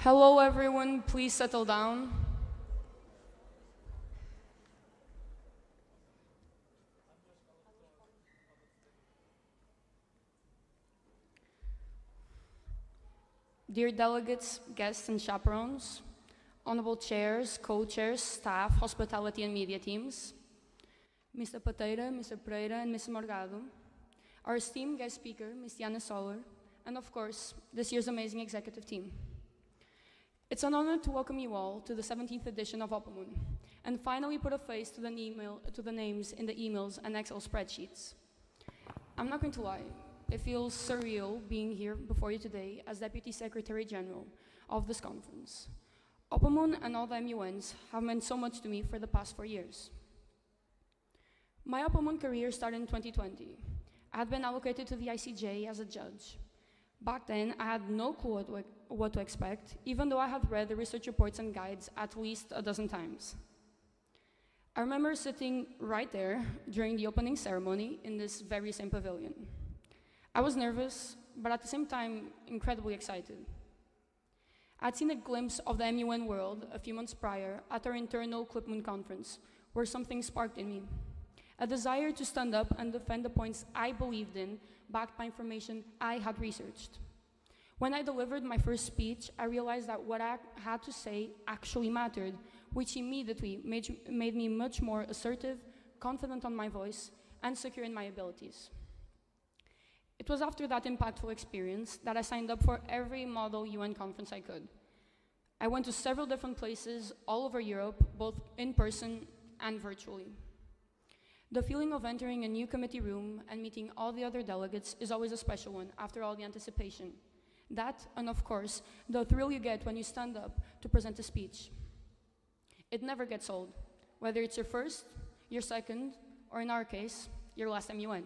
Hello everyone, please settle down. Dear delegates, guests and chaperones, honorable chairs, co-chairs, staff, hospitality and media teams, Mr. Pateira, Mr. Pereira and Mr. Morgado, our esteemed guest speaker, Ms. Diana Soller, and of course, this year's amazing executive team. It's an honor to welcome you all to the 17th edition of OPOMUN, and finally put a face to the names in the emails and Excel spreadsheets. I'm not going to lie, it feels surreal being here before you today as Deputy Secretary General of this conference. OPOMUN and all the MUNs have meant so much to me for the past 4 years. My OPOMUN career started in 2020. I had been allocated to the ICJ as a judge. Back then, I had no clue what to expect, even though I had read the research reports and guides at least a dozen times. I remember sitting right there during the opening ceremony in this very same pavilion. I was nervous, but at the same time, incredibly excited. I'd seen a glimpse of the MUN world a few months prior at our internal OPOMUN conference, where something sparked in me. A desire to stand up and defend the points I believed in, backed by information I had researched. When I delivered my first speech, I realized that what I had to say actually mattered, which immediately made me much more assertive, confident on my voice, and secure in my abilities. It was after that impactful experience that I signed up for every model UN conference I could. I went to several different places all over Europe, both in person and virtually. The feeling of entering a new committee room and meeting all the other delegates is always a special one after all the anticipation. That, and of course, the thrill you get when you stand up to present a speech. It never gets old, whether it's your first, your second, or in our case, your last MUN.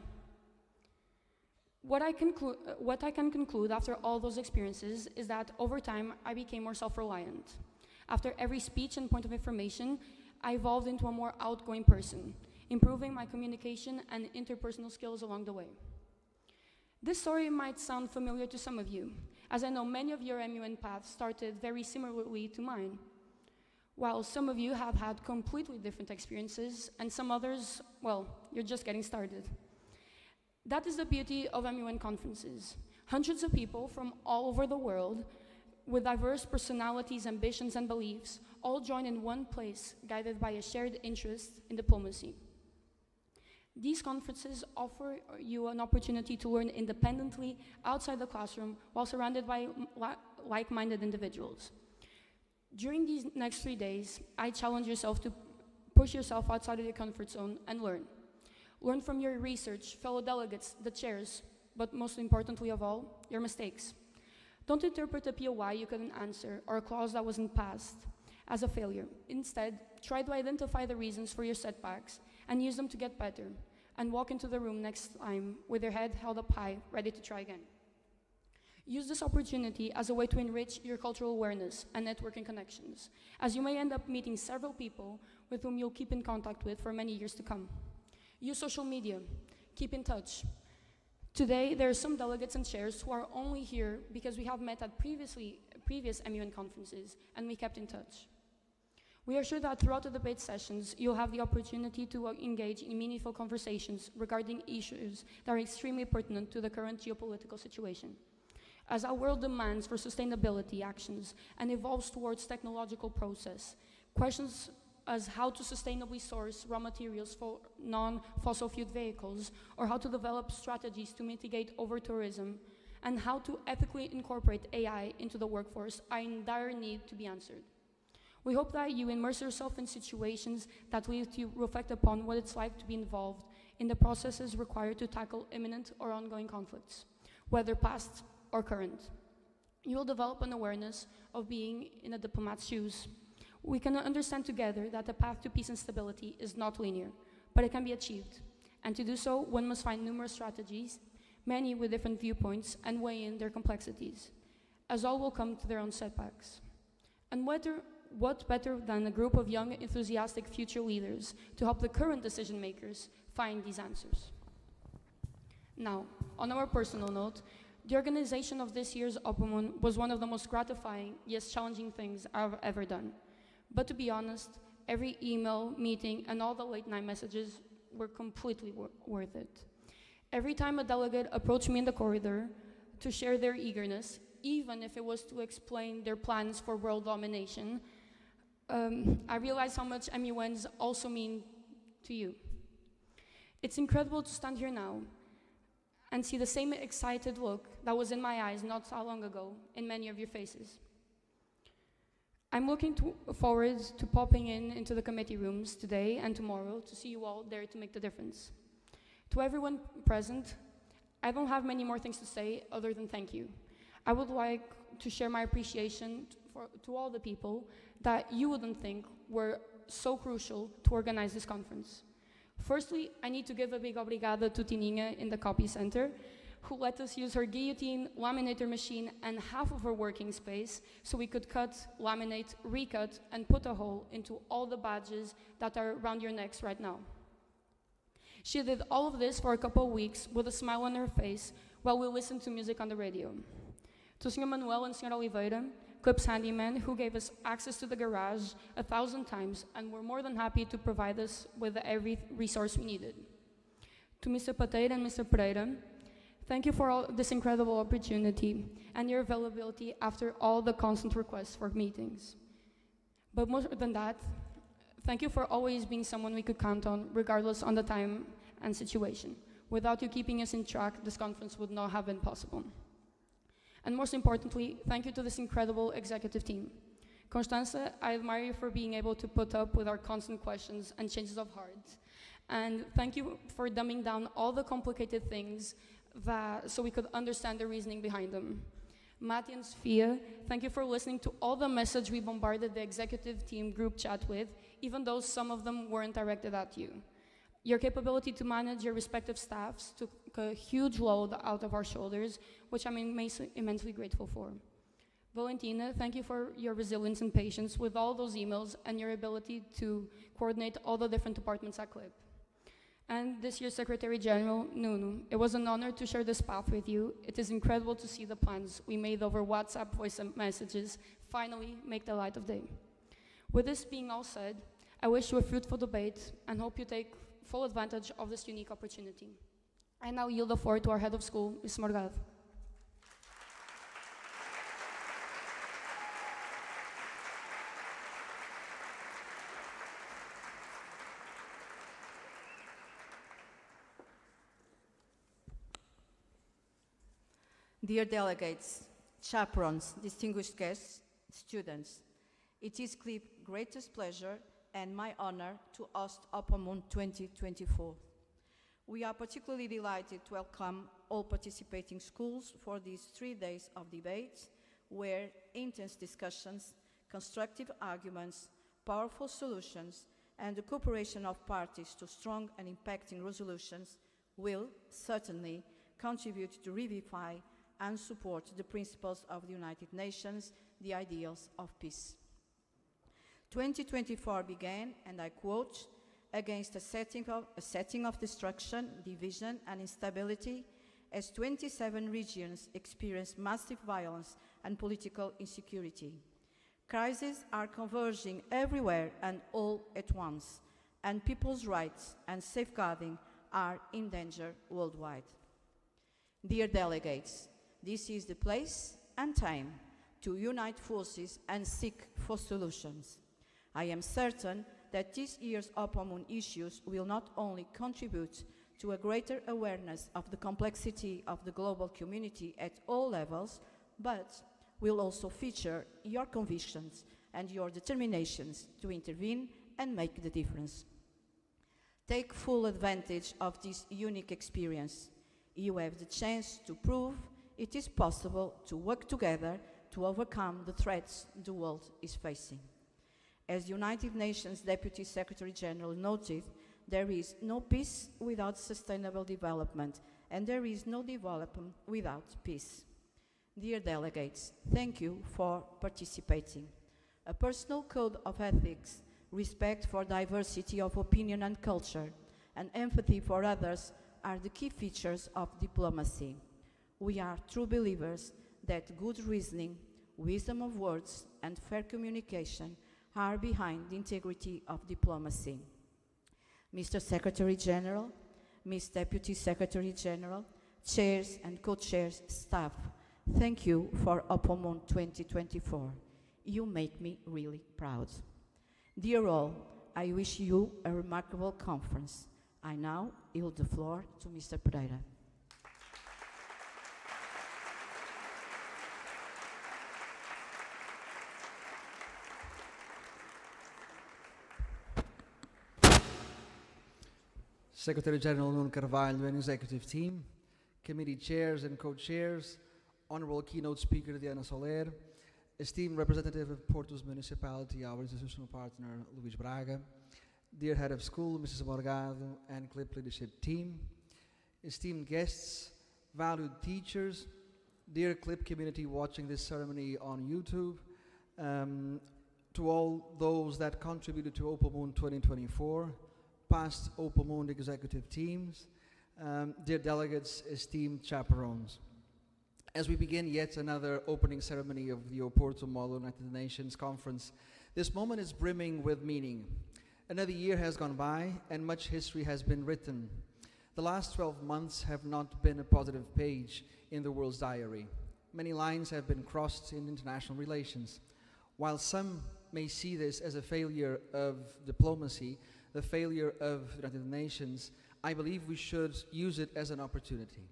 What I can conclude after all those experiences is that over time, I became more self-reliant. After every speech and point of information, I evolved into a more outgoing person, improving my communication and interpersonal skills along the way. This story might sound familiar to some of you, as I know many of your MUN paths started very similarly to mine. While some of you have had completely different experiences, and some others, well, you're just getting started. That is the beauty of MUN conferences. Hundreds of people from all over the world, with diverse personalities, ambitions, and beliefs, all join in one place, guided by a shared interest in diplomacy. These conferences offer you an opportunity to learn independently outside the classroom while surrounded by like-minded individuals. During these next 3 days, I challenge yourself to push yourself outside of your comfort zone and learn. Learn from your research, fellow delegates, the chairs, but most importantly of all, your mistakes. Don't interpret a POI you couldn't answer or a clause that wasn't passed as a failure. Instead, try to identify the reasons for your setbacks and use them to get better, and walk into the room next time with your head held up high, ready to try again. Use this opportunity as a way to enrich your cultural awareness and networking connections, as you may end up meeting several people with whom you'll keep in contact with for many years to come. Use social media, keep in touch. Today, there are some delegates and chairs who are only here because we have met at previous MUN conferences, and we kept in touch. We are sure that throughout the debate sessions, you'll have the opportunity to engage in meaningful conversations regarding issues that are extremely pertinent to the current geopolitical situation. As our world demands for sustainability actions and evolves towards technological process, questions as how to sustainably source raw materials for non-fossil fuel vehicles, or how to develop strategies to mitigate over-tourism, and how to ethically incorporate AI into the workforce are in dire need to be answered. We hope that you immerse yourself in situations that lead you to reflect upon what it's like to be involved in the processes required to tackle imminent or ongoing conflicts, whether past or current. You will develop an awareness of being in a diplomat's shoes. We can understand together that the path to peace and stability is not linear, but it can be achieved. And to do so, one must find numerous strategies, many with different viewpoints, and weigh in their complexities, as all will come to their own setbacks. And what better than a group of young, enthusiastic future leaders to help the current decision makers find these answers? Now, on a more personal note, The organization of this year's OPOMUN was one of the most gratifying, yet challenging things I've ever done. But to be honest, every email, meeting, and all the late night messages were completely worth it. Every time a delegate approached me in the corridor to share their eagerness, even if it was to explain their plans for world domination, I realized how much MUNs also mean to you. It's incredible to stand here now and see the same excited look that was in my eyes not so long ago in many of your faces. I'm looking forward to popping into the committee rooms today and tomorrow to see you all there to make the difference. To everyone present, I don't have many more things to say other than thank you. I would like to share my appreciation to all the people that you wouldn't think were so crucial to organize this conference. Firstly, I need to give a big obrigada to Tininha in the copy center, who let us use her guillotine, laminator machine, and half of her working space so we could cut, laminate, recut, and put a hole into all the badges that are around your necks right now. She did all of this for a couple of weeks with a smile on her face while we listened to music on the radio. To Sr. Manuel and Sr. Oliveira, Clip's handyman, who gave us access to the garage 1,000 times and were more than happy to provide us with every resource we needed. To Mr. Pateira and Mr. Pereira, thank you for all this incredible opportunity and your availability after all the constant requests for meetings. But more than that, thank you for always being someone we could count on, regardless on the time and situation. Without you keeping us in track, this conference would not have been possible. And most importantly, thank you to this incredible executive team. Constanza, I admire you for being able to put up with our constant questions and changes of heart. And thank you for dumbing down all the complicated things so we could understand the reasoning behind them. Matti and Sofia, thank you for listening to all the message we bombarded the executive team group chat with, even though some of them weren't directed at you. Your capability to manage your respective staffs took a huge load out of our shoulders, which I'm immensely grateful for. Valentina, thank you for your resilience and patience with all those emails and your ability to coordinate all the different departments at CLIP. And this year's Secretary General, Nuno, it was an honor to share this path with you. It is incredible to see the plans we made over WhatsApp voice messages finally make the light of day. With this being all said, I wish you a fruitful debate and hope you take full advantage of this unique opportunity. I now yield the floor to our head of school, Ms. Morgado. Dear delegates, chaperones, distinguished guests, students, it is CLIP's greatest pleasure and my honor to host OPOMUN 2024. We are particularly delighted to welcome all participating schools for these 3 days of debates, where intense discussions, constructive arguments, powerful solutions, and the cooperation of parties to strong and impacting resolutions will certainly contribute to revivify and support the principles of the United Nations, the ideals of peace. 2024 began, and I quote, against a setting of destruction, division, and instability, as 27 regions experience massive violence and political insecurity. Crises are converging everywhere and all at once, and people's rights and safeguarding are in danger worldwide. Dear delegates, this is the place and time to unite forces and seek for solutions. I am certain that this year's OPOMUN issues will not only contribute to a greater awareness of the complexity of the global community at all levels, but will also feature your convictions and your determinations to intervene and make the difference. Take full advantage of this unique experience. You have the chance to prove it is possible to work together to overcome the threats the world is facing. As United Nations Deputy Secretary General noted, there is no peace without sustainable development, and there is no development without peace. Dear delegates, thank you for participating. A personal code of ethics, respect for diversity of opinion and culture, and empathy for others are the key features of diplomacy. We are true believers that good reasoning, wisdom of words, and fair communication are behind the integrity of diplomacy. Mr. Secretary General, Ms. Deputy Secretary General, chairs and co-chairs, staff, thank you for OPOMUN 2024. You make me really proud. Dear all, I wish you a remarkable conference. I now yield the floor to Mr. Pereira. Secretary General Nuno Carvalho and executive team, committee chairs and co-chairs, Honorable Keynote Speaker Diana Soller, esteemed representative of Porto's municipality, our institutional partner Luís Braga, dear head of school Mrs. Morgado and CLIP leadership team, esteemed guests, valued teachers, dear CLIP community watching this ceremony on YouTube, to all those that contributed to OPOMUN 2024, past OPOMUN executive teams, dear delegates, esteemed chaperones. As we begin yet another opening ceremony of the Oporto Model United Nations Conference, this moment is brimming with meaning. Another year has gone by and much history has been written. The last 12 months have not been a positive page in the world's diary. Many lines have been crossed in international relations. While some may see this as a failure of diplomacy, the failure of the United Nations, I believe we should use it as an opportunity.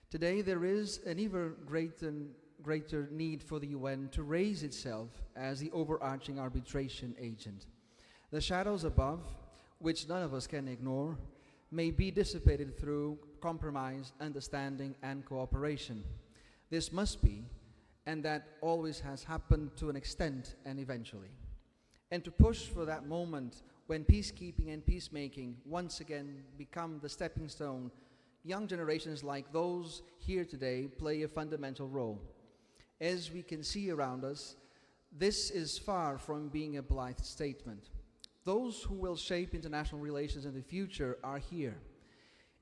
Today there is an even greater need for the UN to raise itself as the overarching arbitration agent. The shadows above, which none of us can ignore, may be dissipated through compromise, understanding, and cooperation. This must be, and that always has happened to an extent and eventually. And to push for that moment when peacekeeping and peacemaking once again become the stepping stone, young generations like those here today play a fundamental role. As we can see around us, this is far from being a blithe statement. Those who will shape international relations in the future are here.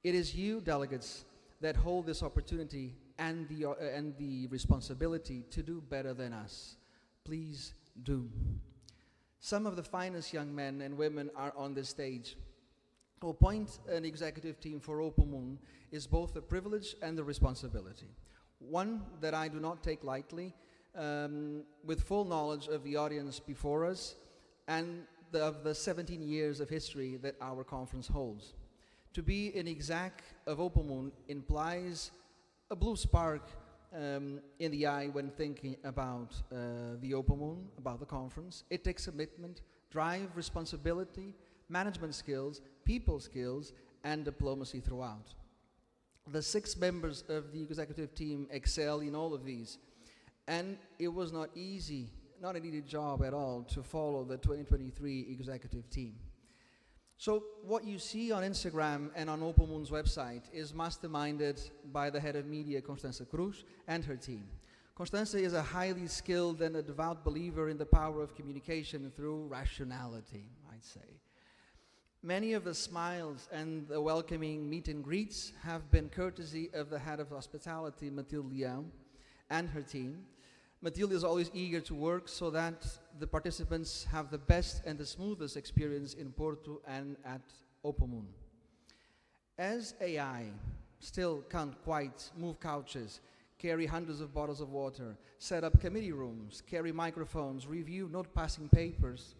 It is you, delegates, that hold this opportunity and the responsibility to do better than us. Please do. Some of the finest young men and women are on this stage. To appoint an executive team for OPOMUN is both a privilege and a responsibility. One that I do not take lightly, with full knowledge of the audience before us and of the 17 years of history that our conference holds. To be an exec of OPOMUN implies a blue spark in the eye when thinking about the OPOMUN, about the conference. It takes commitment, drive, responsibility, management skills, people skills, and diplomacy throughout. The 6 members of the executive team excel in all of these, and it was not an easy job at all to follow the 2023 executive team. So what you see on Instagram and on OPOMUN's website is masterminded by the head of media, Constança Cruz, and her team. Constança is a highly skilled and a devout believer in the power of communication through rationality, I'd say. Many of the smiles and the welcoming meet and greets have been courtesy of the head of hospitality, Mathilde Leão, and her team. Mathilde is always eager to work so that the participants have the best and the smoothest experience in Porto and at OPOMUN. As AI still can't quite move couches, carry hundreds of bottles of water, set up committee rooms, carry microphones, review note-passing papers,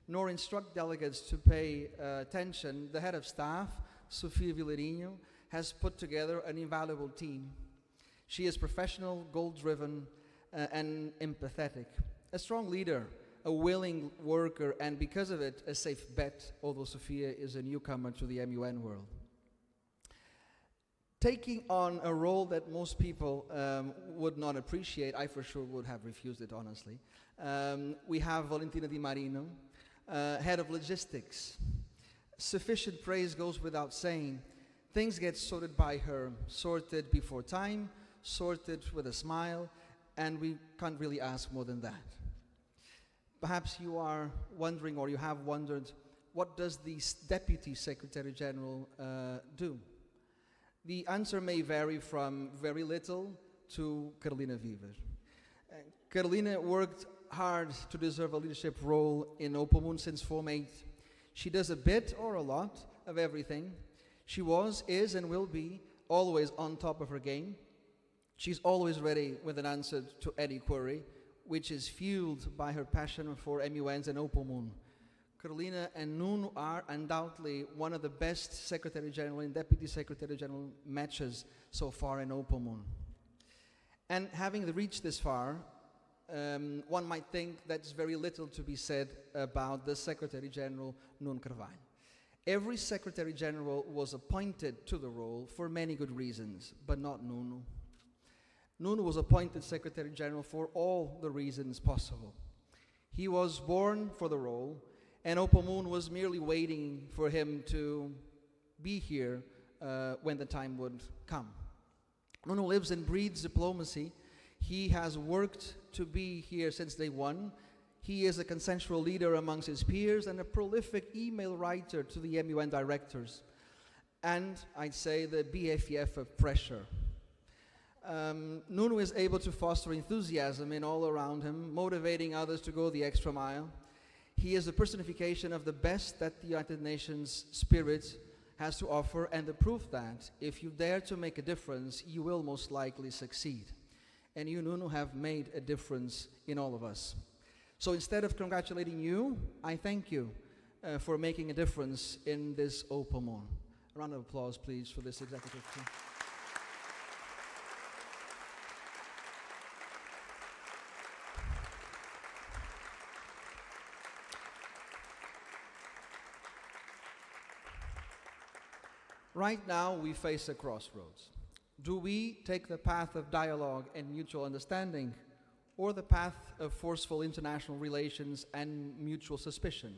nor instruct delegates to pay attention, the head of staff, Sofia Vilarinho, has put together an invaluable team. She is professional, goal-driven, and empathetic. A strong leader, a willing worker, and because of it, a safe bet, although Sofia is a newcomer to the MUN world. Taking on a role that most people would not appreciate, I for sure would have refused it, honestly. We have Valentina Di Marino, head of logistics. Sufficient praise goes without saying. Things get sorted by her, sorted before time, sorted with a smile, and we can't really ask more than that. Perhaps you are wondering, or you have wondered, what does the Deputy Secretary General do? The answer may vary from very little to Carolina Viver. Carolina worked hard to deserve a leadership role in OPOMUN since Form 8. She does a bit or a lot of everything. She was, is, and will be always on top of her game. She's always ready with an answer to any query, which is fueled by her passion for MUNs and OPOMUN. Carolina and Nuno are undoubtedly one of the best Secretary General and Deputy Secretary General matches so far in OPOMUN. And having reached this far, one might think that's very little to be said about the Secretary General, Nuno Carvalho. Every Secretary General was appointed to the role for many good reasons, but not Nuno. Nuno was appointed Secretary General for all the reasons possible. He was born for the role, and OPOMUN was merely waiting for him to be here when the time would come. Nuno lives and breathes diplomacy. He has worked to be here since day one. He is a consensual leader amongst his peers and a prolific email writer to the MUN directors. And I'd say the BFF of pressure. Nuno is able to foster enthusiasm in all around him, motivating others to go the extra mile. He is the personification of the best that the United Nations spirit has to offer, and the proof that if you dare to make a difference, you will most likely succeed. And you, Nuno, have made a difference in all of us. So instead of congratulating you, I thank you for making a difference in this OPOMUN. A round of applause, please, for this executive team. Right now, we face a crossroads. Do we take the path of dialogue and mutual understanding, or the path of forceful international relations and mutual suspicion?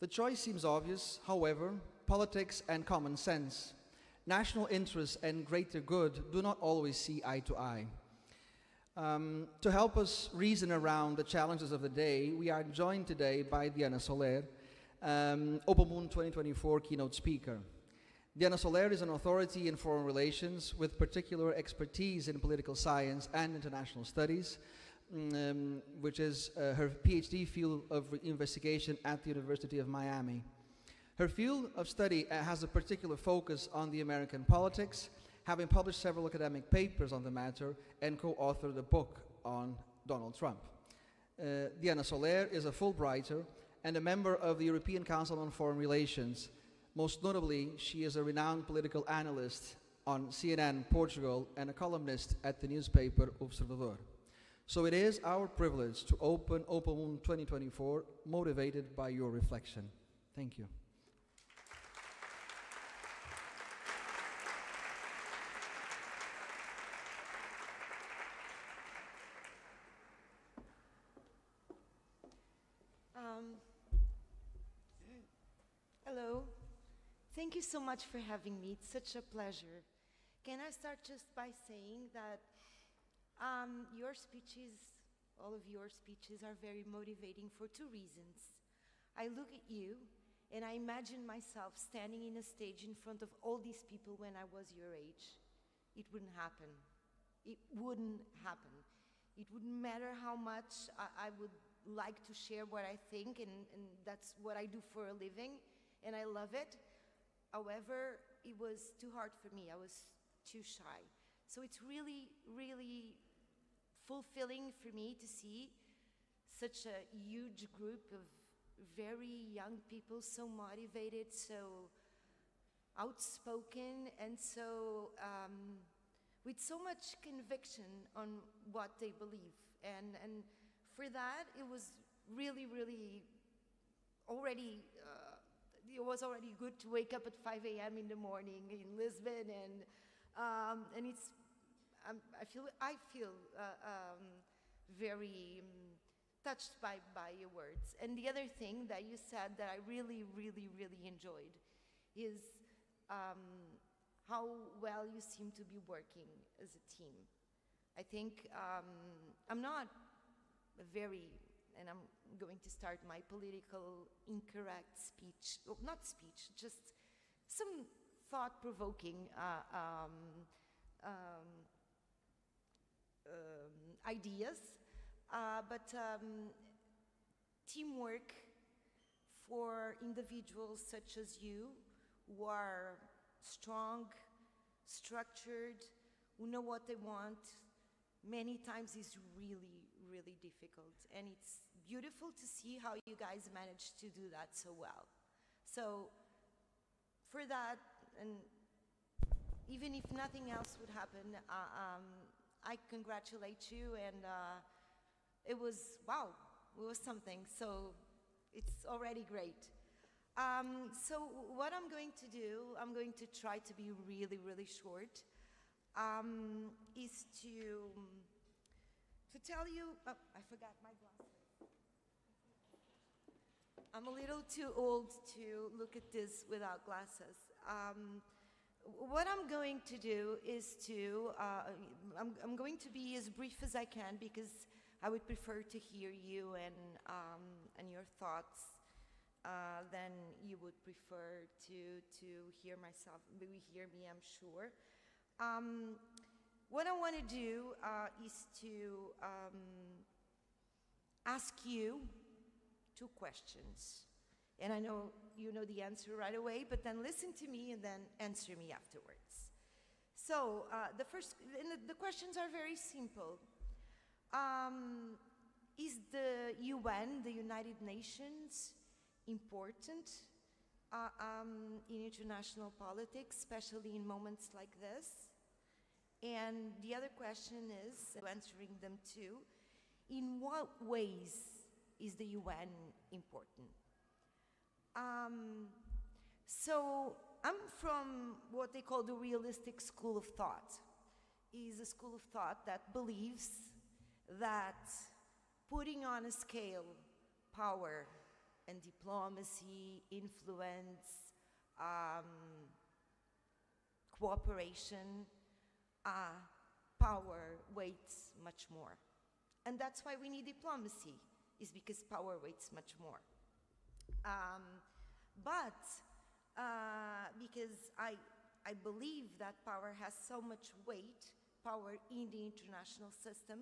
The choice seems obvious. However, politics and common sense, national interests and greater good do not always see eye to eye. To help us reason around the challenges of the day, we are joined today by Diana Soller, OPOMUN 2024 Keynote Speaker. Diana Soller is an authority in foreign relations with particular expertise in political science and international studies, which is her PhD field of investigation at the University of Miami. Her field of study has a particular focus on the American politics, having published several academic papers on the matter and co-authored a book on Donald Trump. Diana Soller is a Fulbrighter and a member of the European Council on Foreign Relations. Most notably, she is a renowned political analyst on CNN Portugal and a columnist at the newspaper Observador. So it is our privilege to open OPOMUN 2024, motivated by your reflection. Thank you. Hello. Thank you so much for having me. It's such a pleasure. Can I start just by saying that your speeches, all of your speeches, are very motivating for two reasons. I look at you and I imagine myself standing in a stage in front of all these people when I was your age. It wouldn't happen. It wouldn't happen. It wouldn't matter how much I would like to share what I think, and that's what I do for a living, and I love it. However, it was too hard for me. I was too shy. So it's really, really fulfilling for me to see such a huge group of very young people, so motivated, so outspoken, and so with so much conviction on what they believe. And for that, it was really, really already it was already good to wake up at 5 a.m. in the morning in Lisbon, and it's I feel very touched by your words. And the other thing that you said that I really, really, really enjoyed is how well you seem to be working as a team. I think I'm not a very, and I'm going to start my political incorrect speech, well, not speech, just some thought-provoking ideas, but teamwork for individuals such as you who are strong, structured, who know what they want, many times is really, really difficult. And it's beautiful to see how you guys managed to do that so well. So for that, and even if nothing else would happen, I congratulate you, and it was, wow, it was something. So it's already great. So what I'm going to do, I'm going to try to be really, really short, is to tell you, oh, I forgot my glasses. I'm a little too old to look at this without glasses. What I'm going to do is to, I'm going to be as brief as I can, because I would prefer to hear you and your thoughts than you would prefer to hear myself, hear me, I'm sure. What I want to do is to ask you 2 questions. And I know you know the answer right away, but then listen to me and then answer me afterwards. So the questions are very simple. Is the UN, the United Nations, important in international politics, especially in moments like this? And the other question is, answering them too, in what ways is the UN important? So I'm from what they call the realistic school of thought. Is a school of thought that believes that putting on a scale power and diplomacy, influence, cooperation, power weighs much more. And that's why we need diplomacy, is because power weighs much more. But because I believe that power has so much weight, power in the international system,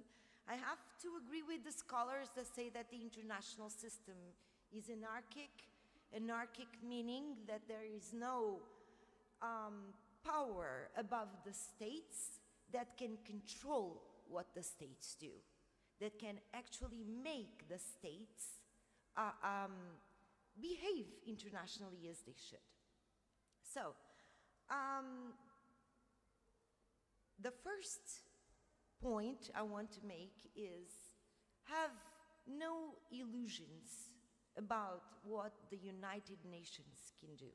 I have to agree with the scholars that say that the international system is anarchic. Anarchic meaning that there is no power above the states that can control what the states do, that can actually make the states behave internationally as they should. So, the first point I want to make is have no illusions about what the United Nations can do.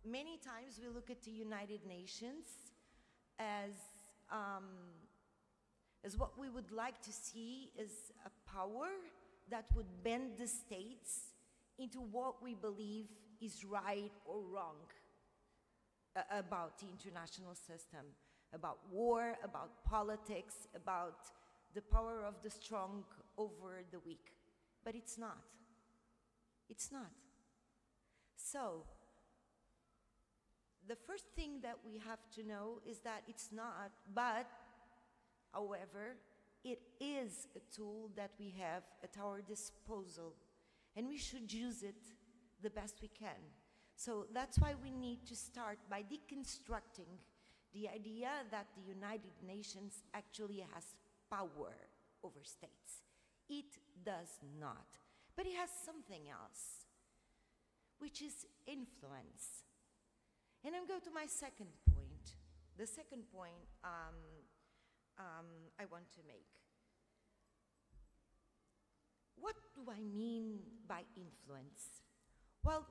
Many times we look at the United Nations as what we would like to see as a power that would bend the states into what we believe is right or wrong about the international system, about war, about politics, about the power of the strong over the weak. But it's not. It's not. So, the first thing that we have to know is that it's not, but, however, it is a tool that we have at our disposal, and we should use it the best we can. So that's why we need to start by deconstructing the idea that the United Nations actually has power over states. It does not. But it has something else, which is influence. And I'm going to my second point. The second point I want to make. What do I mean by influence? Well,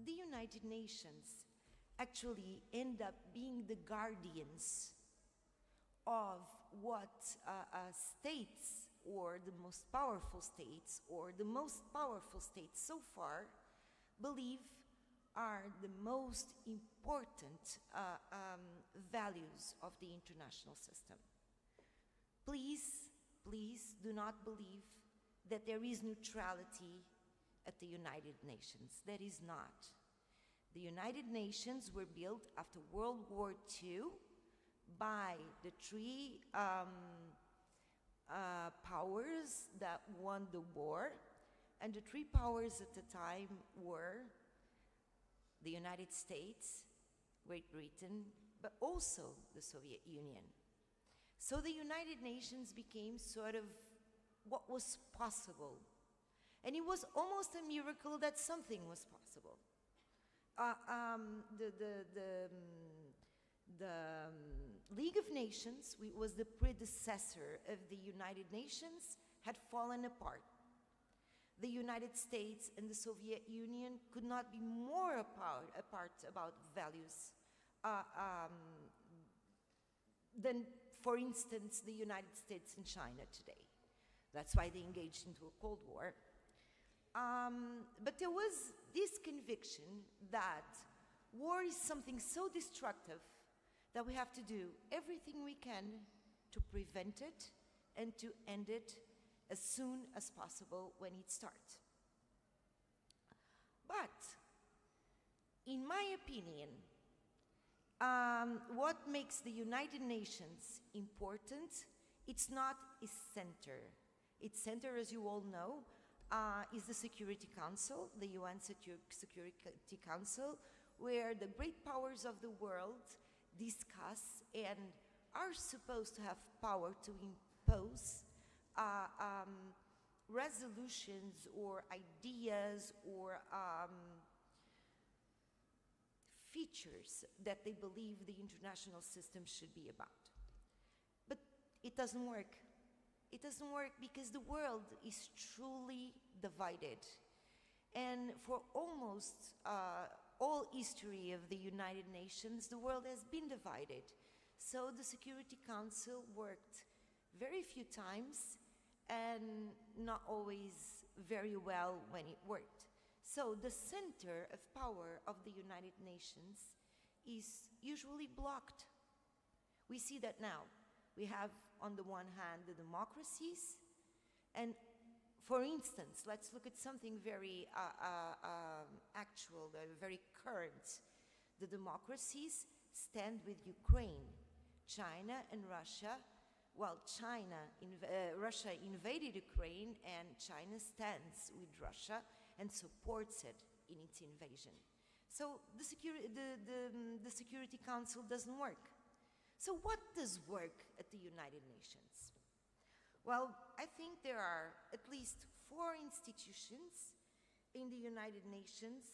the United Nations actually end up being the guardians of what states, or the most powerful states, or the most powerful states so far believe are the most important values of the international system. Please, please do not believe that there is neutrality at the United Nations. There is not. The United Nations were built after World War II by the three powers that won the war, and the three powers at the time were the United States, Great Britain, but also the Soviet Union. So the United Nations became sort of what was possible. And it was almost a miracle that something was possible. The League of Nations, was the predecessor of the United Nations, had fallen apart. The United States and the Soviet Union could not be more apart about values than, for instance, the United States and China today. That's why they engaged into a Cold War. But there was this conviction that war is something so destructive that we have to do everything we can to prevent it and to end it as soon as possible when it starts. But, in my opinion, what makes the United Nations important, it's not its center. Its center, as you all know, is the Security Council, the UN Security Council, where the great powers of the world discuss and are supposed to have power to impose resolutions or ideas or features that they believe the international system should be about. But it doesn't work. It doesn't work because the world is truly divided. And for almost all history of the United Nations, the world has been divided. So the Security Council worked very few times and not always very well when it worked. So the center of power of the United Nations is usually blocked. We see that now. We have, on the one hand, the democracies, and for instance, let's look at something very actual, very current. The democracies stand with Ukraine. China and Russia, well, Russia invaded Ukraine, and China stands with Russia and supports it in its invasion. So the Security Council doesn't work. So what does work at the United Nations? Well, I think there are at least 4 institutions in the United Nations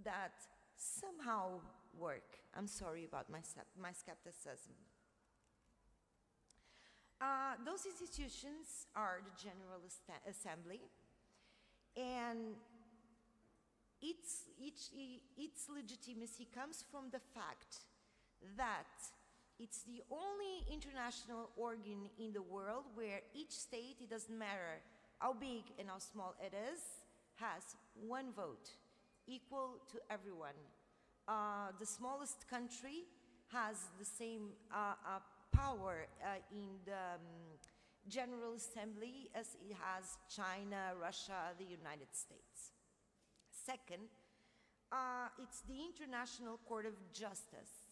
that somehow work. I'm sorry about my skepticism. Those institutions are the General Assembly, and its legitimacy comes from the fact that it's the only international organ in the world where each state, it doesn't matter how big and how small it is, has 1 vote, equal to everyone. The smallest country has the same power in the General Assembly as it has China, Russia, the United States. Second, it's the International Court of Justice.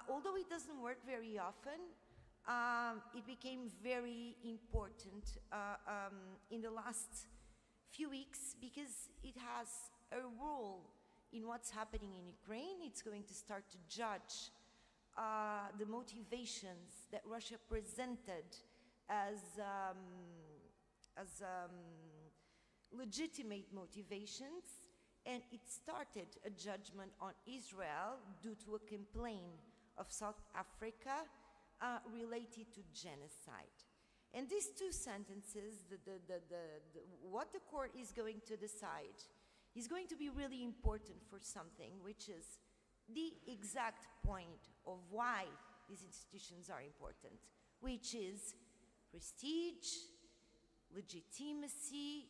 Although it doesn't work very often, it became very important in the last few weeks because it has a role in what's happening in Ukraine. It's going to start to judge the motivations that Russia presented as legitimate motivations, and it started a judgment on Israel due to a complaint of South Africa related to genocide. And these 2 sentences, what the court is going to decide, is going to be really important for something, which is the exact point of why these institutions are important, which is prestige, legitimacy,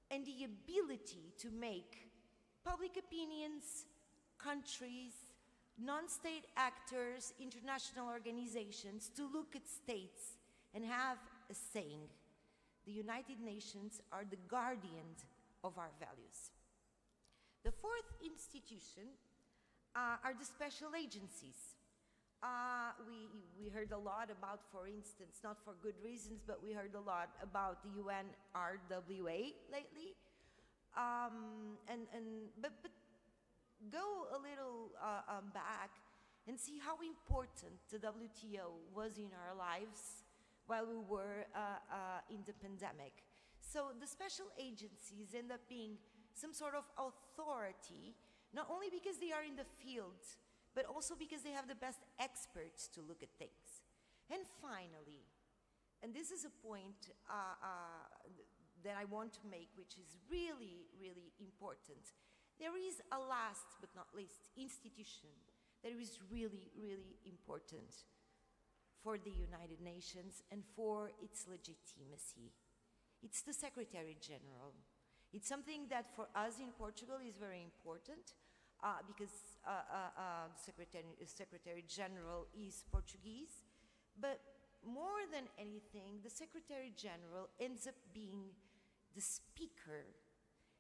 and the ability to make public opinions, countries, non-state actors, international organizations to look at states and have a saying. The United Nations are the guardians of our values. The 4th institution are the special agencies. heard a lot about, for instance, not for good reasons, but we heard a lot about the UNRWA lately. But go a little back and see how important the WTO was in our lives while we were in the pandemic. So the special agencies end up being some sort of authority, not only because they are in the field, but also because they have the best experts to look at things. And finally, and this is a point that I want to make, which is really, really important, there is a last but not least institution that is really, really important for the United Nations and for its legitimacy. It's the Secretary General. It's something that for us in Portugal is very important because the Secretary General is Portuguese, but more than anything, the Secretary General ends up being the speaker,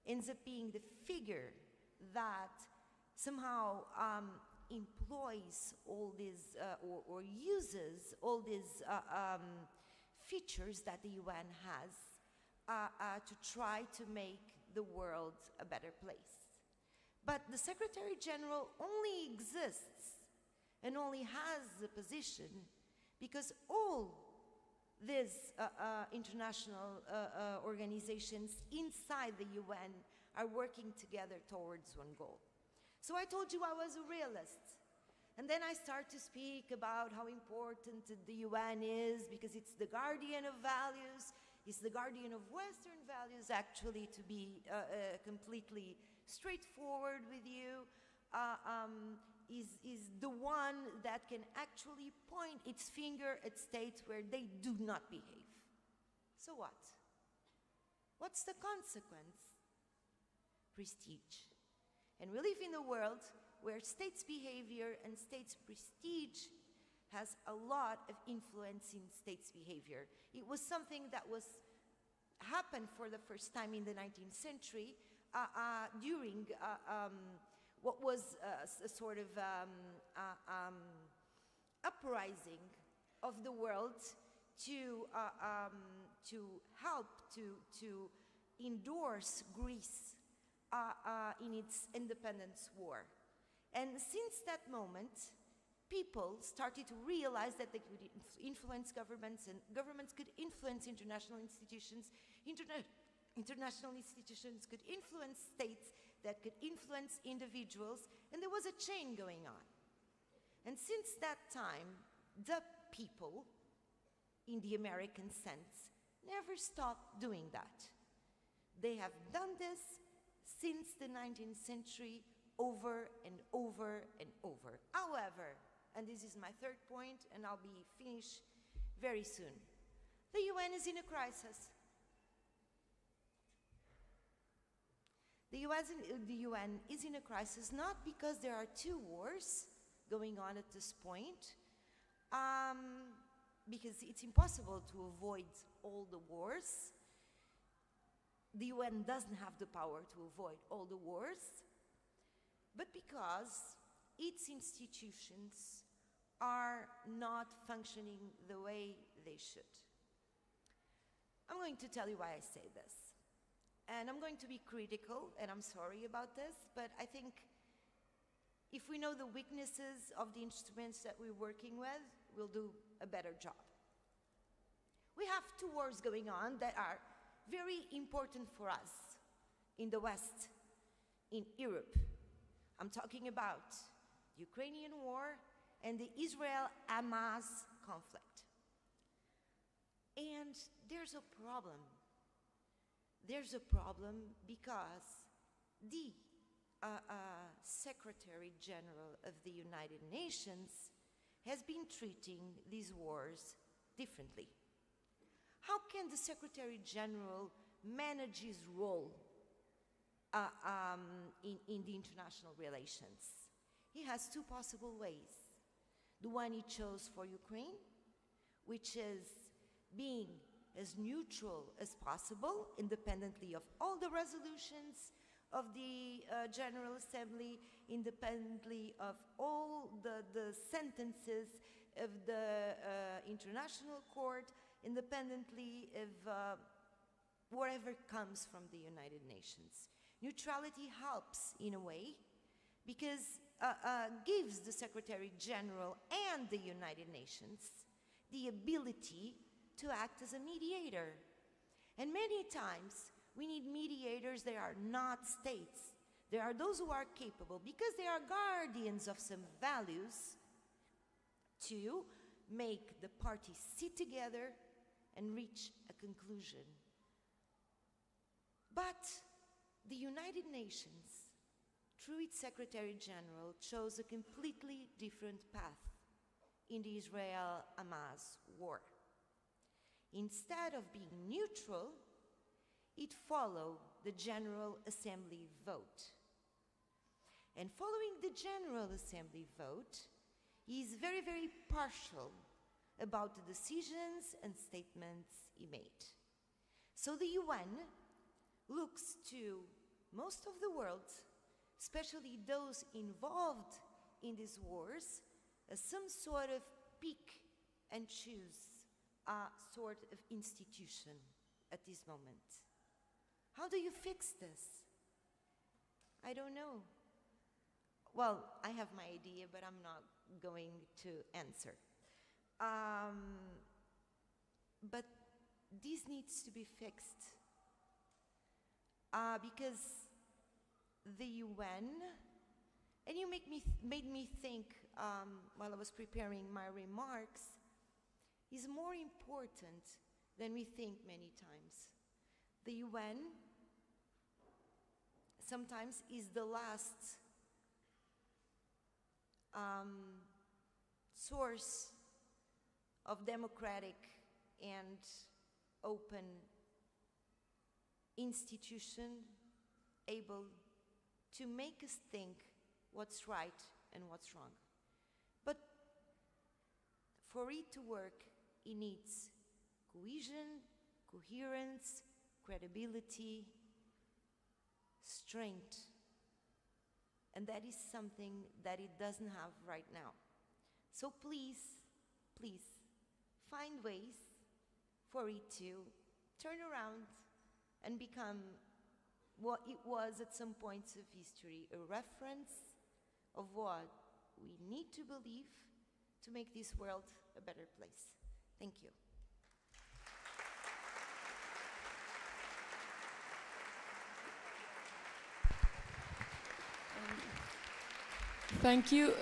ends up being the figure that somehow employs all these or uses all these features that the UN has to try to make the world a better place. But the Secretary General only exists and only has a position because all these international organizations inside the UN are working together towards one goal. So I told you I was a realist. And then I start to speak about how important the UN is because it's the guardian of values, it's the guardian of Western values, actually, to be completely straightforward with you, is the one that can actually point its finger at states where they do not behave. So what? What's the consequence? Prestige. And we live in a world where states' behavior and states' prestige has a lot of influence in states' behavior. It was something that happened for the first time in the 19th century during what was a sort of uprising of the world to help to endorse Greece in its independence war. And since that moment, people started to realize that they could influence governments, and governments could influence international institutions. International institutions could influence states that could influence individuals, and there was a chain going on. And since that time, the people, in the American sense, never stopped doing that. They have done this since the 19th century, over and over and over. However, and this is my third point, and I'll be finished very soon, the UN is in a crisis. The UN is in a crisis not because there are two wars going on at this point, because it's impossible to avoid all the wars. The UN doesn't have the power to avoid all the wars, but because its institutions are not functioning the way they should. I'm going to tell you why I say this. And I'm going to be critical, and I'm sorry about this, but I think if we know the weaknesses of the instruments that we're working with, we'll do a better job. We have two wars going on that are very important for us in the West, in Europe. I'm talking about the Ukrainian war and the Israel-Hamas conflict. And there's a problem. There's a problem because the Secretary General of the United Nations has been treating these wars differently. How can the Secretary General manage his role in the international relations? He has two possible ways. The one he chose for Ukraine, which is being as neutral as possible, independently of all the resolutions of the General Assembly, independently of all the sentences of the International Court, independently of whatever comes from the United Nations. Neutrality helps in a way because gives the Secretary General and the United Nations the ability to act as a mediator. And many times we need mediators that are not states. There are those who are capable, because they are guardians of some values, to make the parties sit together and reach a conclusion. But the United Nations, through its Secretary General, chose a completely different path in the Israel-Hamas war. Instead of being neutral, it followed the General Assembly vote. And following the General Assembly vote, he is very, very partial about the decisions and statements he made. So the UN looks to most of the world, especially those involved in these wars, as some sort of pick and choose sort of institution at this moment. How do you fix this? I don't know. Well, I have my idea, but I'm not going to answer. But this needs to be fixed because the UN, and you made me think while I was preparing my remarks, is more important than we think many times. The UN sometimes is the last source of democratic and open institution able to make us think what's right and what's wrong. But for it to work, it needs cohesion, coherence, credibility, strength. And that is something that it doesn't have right now. So please, please, find ways for it to turn around and become what it was at some points of history, a reference of what we need to believe to make this world a better place. Thank you. Thank you.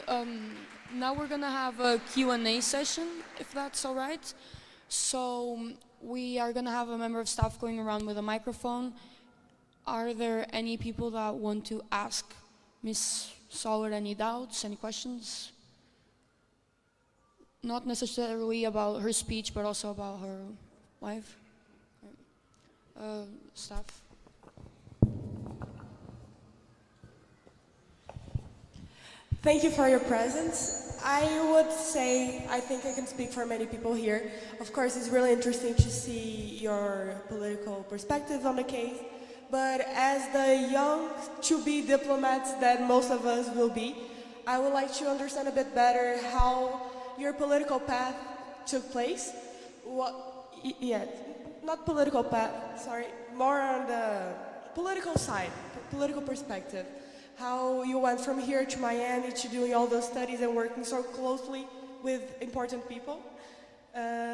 Now we're gonna have a Q&A session, if that's all right. So we are gonna have a member of staff going around with a microphone. Are there any people that want to ask Ms. Soller any doubts, any questions? Not necessarily about her speech, but also about her life. Staff. Thank you for your presence. I would say, I think I can speak for many people here. Of course, it's really interesting to see your political perspective on the case, but as the young to-be diplomats that most of us will be, I would like to understand a bit better how your political path took place. Not political path, sorry, more on the political side, political perspective. How you went from here to Miami to doing all those studies and working so closely with important people.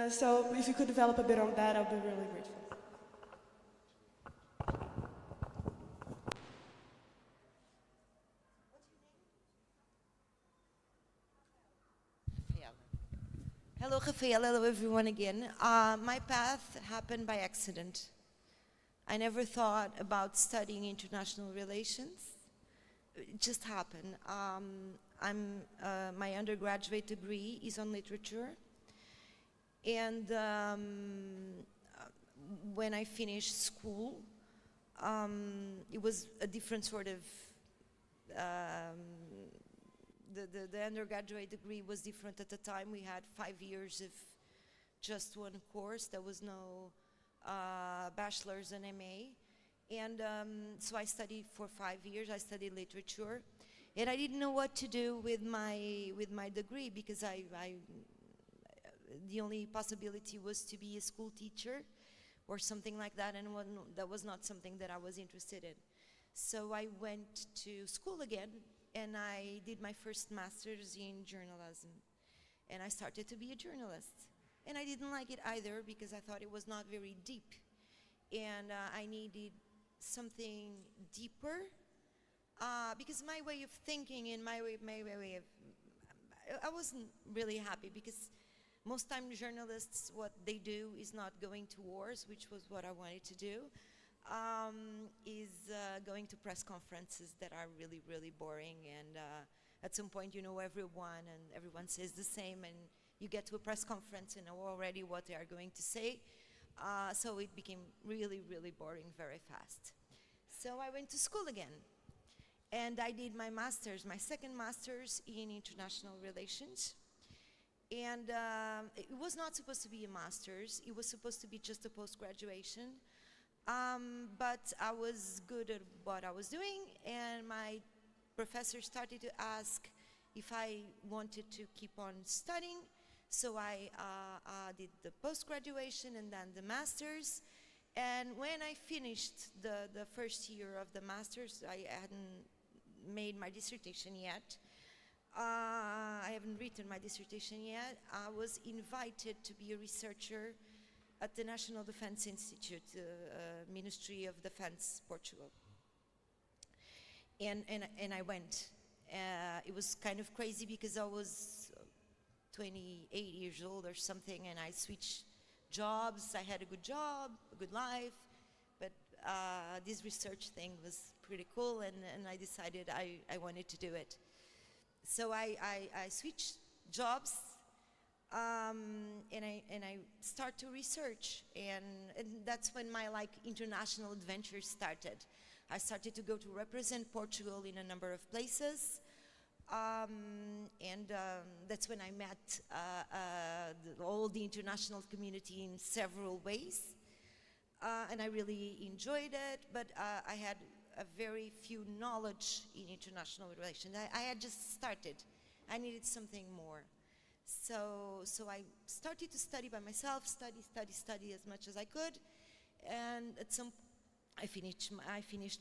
So if you could develop a bit on that, I'd be really grateful. Hello, Rafael. Hello, everyone again. My path happened by accident. I never thought about studying international relations. It just happened. My undergraduate degree is on literature. And when I finished school, it was a different sort of, the undergraduate degree was different at the time. We had 5 years of just one course. There was no bachelor's and MA. And so I studied for 5 years. I studied literature. And I didn't know what to do with my degree because I the only possibility was to be a school teacher or something like that, and that was not something that I was interested in. So I went to school again, and I did my first master's in journalism. And I started to be a journalist. And I didn't like it either because I thought it was not very deep. And I needed something deeper because my way of thinking and my way of, I wasn't really happy because most time journalists, what they do is not going to wars, which was what I wanted to do, is going to press conferences that are really, really boring. And at some point you know everyone and everyone says the same, and you get to a press conference and know already what they are going to say. So it became really, really boring very fast. So I went to school again. And I did my master's, my second master's in international relations. And it was not supposed to be a master's. It was supposed to be just a post-graduation. But I was good at what I was doing, and my professor started to ask if I wanted to keep on studying. So I did the post-graduation and then the master's. And when I finished the first year of the master's, I hadn't made my dissertation yet. I haven't written my dissertation yet. I was invited to be a researcher at the National Defense Institute, Ministry of Defense, Portugal. And I went. It was kind of crazy because I was 28 years old or something, and I switched jobs. I had a good job, a good life, but this research thing was pretty cool, and I decided I wanted to do it. So I switched jobs, and I start to research, and that's when my international adventure started. I started to go to represent Portugal in a number of places, and that's when I met all the international community in several ways, and I really enjoyed it, but I had a very few knowledge in international relations. I had just started. I needed something more. So I started to study by myself, study as much as I could, and I finished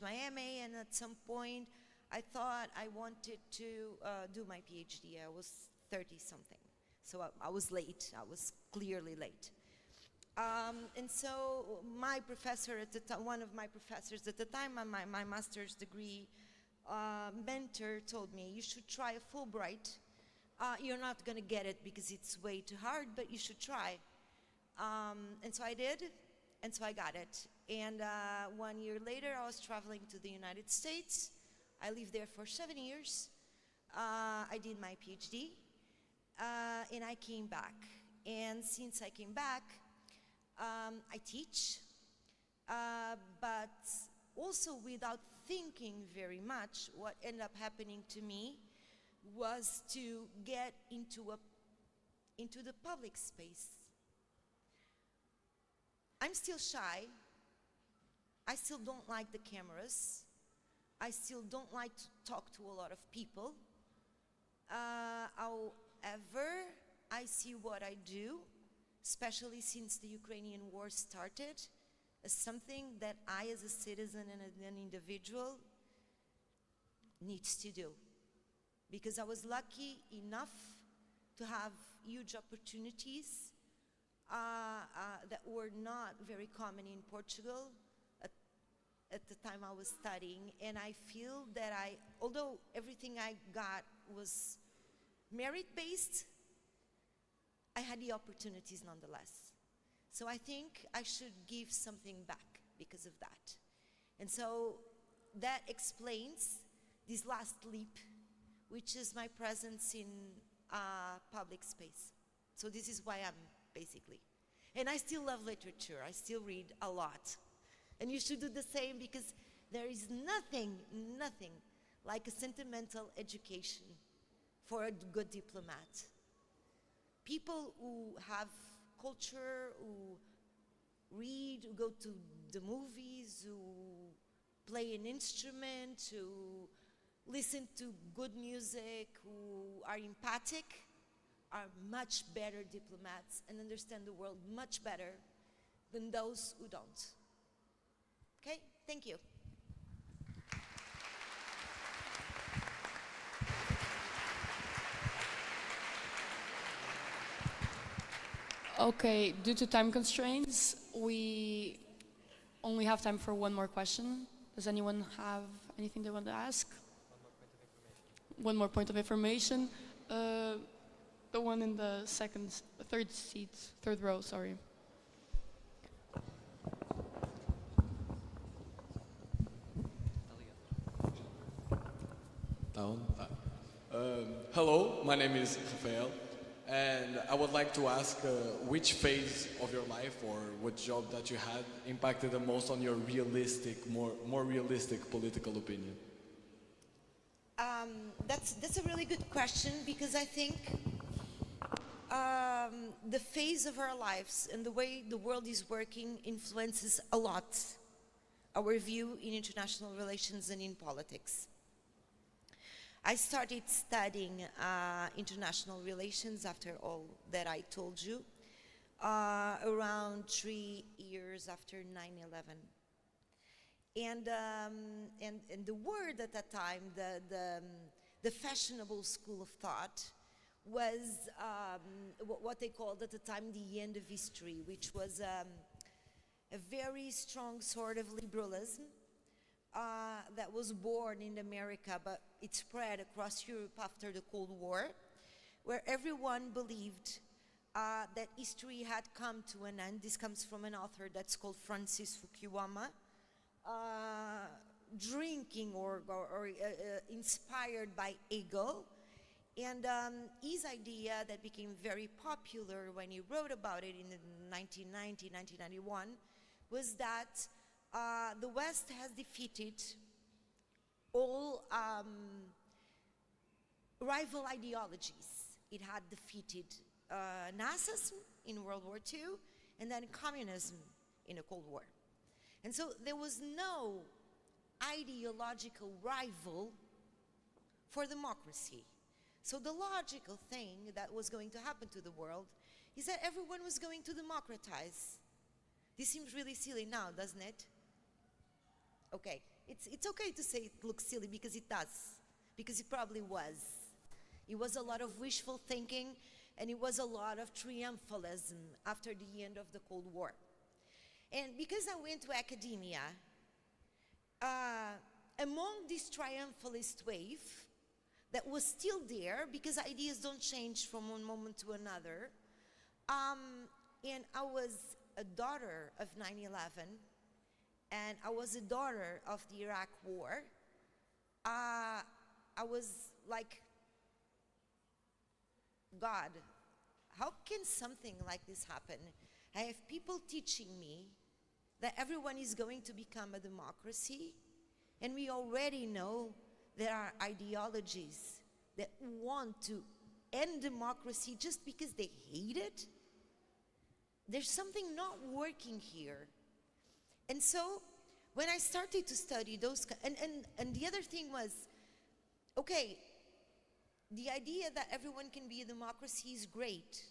my MA, and at some point I thought I wanted to do my PhD. I was 30-something, so I was late. I was clearly late. And so my professor at the time, one of my professors at the time, my master's degree mentor told me, you should try a Fulbright. You're not going to get it because it's way too hard, but you should try. And so I did, and so I got it. And 1 year later, I was traveling to the United States. I lived there for 7 years. I did my PhD, and I came back. And since I came back, I teach, but also without thinking very much. What ended up happening to me was to get into the public space. I'm still shy. I still don't like the cameras. I still don't like to talk to a lot of people. However, I see what I do, especially since the Ukrainian war started, as something that I, as a citizen and an individual, needs to do. Because I was lucky enough to have huge opportunities that were not very common in Portugal at the time I was studying. And I feel that although everything I got was merit-based, I had the opportunities nonetheless. So I think I should give something back because of that. And so that explains this last leap, which is my presence in public space. So this is why I'm basically. And I still love literature. I still read a lot. And you should do the same, because there is nothing like a sentimental education for a good diplomat. People who have culture, who read, who go to the movies, who play an instrument, who listen to good music, who are empathic, are much better diplomats and understand the world much better than those who don't. Okay, thank you. Okay, due to time constraints, we only have time for one more question. Does anyone have anything they want to ask? One more point of information. The one in the third row, sorry. Down. Hello, my name is Rafael, and I would like to ask which phase of your life or what job that you had impacted the most on your realistic, more realistic political opinion? That's a really good question, because I think the phase of our lives and the way the world is working influences a lot our view in international relations and in politics. I started studying international relations after all that I told you, around 3 years after 9/11. And the word at that time, the fashionable school of thought, was what they called at the time the end of history, which was a very strong sort of liberalism that was born in America, but it spread across Europe after the Cold War, where everyone believed that history had come to an end. This comes from an author that's called Francis Fukuyama, drinking or inspired by Hegel. And his idea that became very popular when he wrote about it in 1990, 1991, was that the West has defeated all rival ideologies. It had defeated Nazism in World War II, and then communism in the Cold War. And so there was no ideological rival for democracy. So the logical thing that was going to happen to the world is that everyone was going to democratize. This seems really silly now, doesn't it? Okay, it's okay to say it looks silly, because it does, because it probably was. It was a lot of wishful thinking, and it was a lot of triumphalism after the end of the Cold War. And because I went to academia, among this triumphalist wave that was still there, because ideas don't change from one moment to another, and I was a daughter of 9/11, and I was a daughter of the Iraq War, I was like, God, how can something like this happen? I have people teaching me that everyone is going to become a democracy, and we already know there are ideologies that want to end democracy just because they hate it. There's something not working here. And so when I started to study those, and the other thing was, okay, the idea that everyone can be a democracy is great,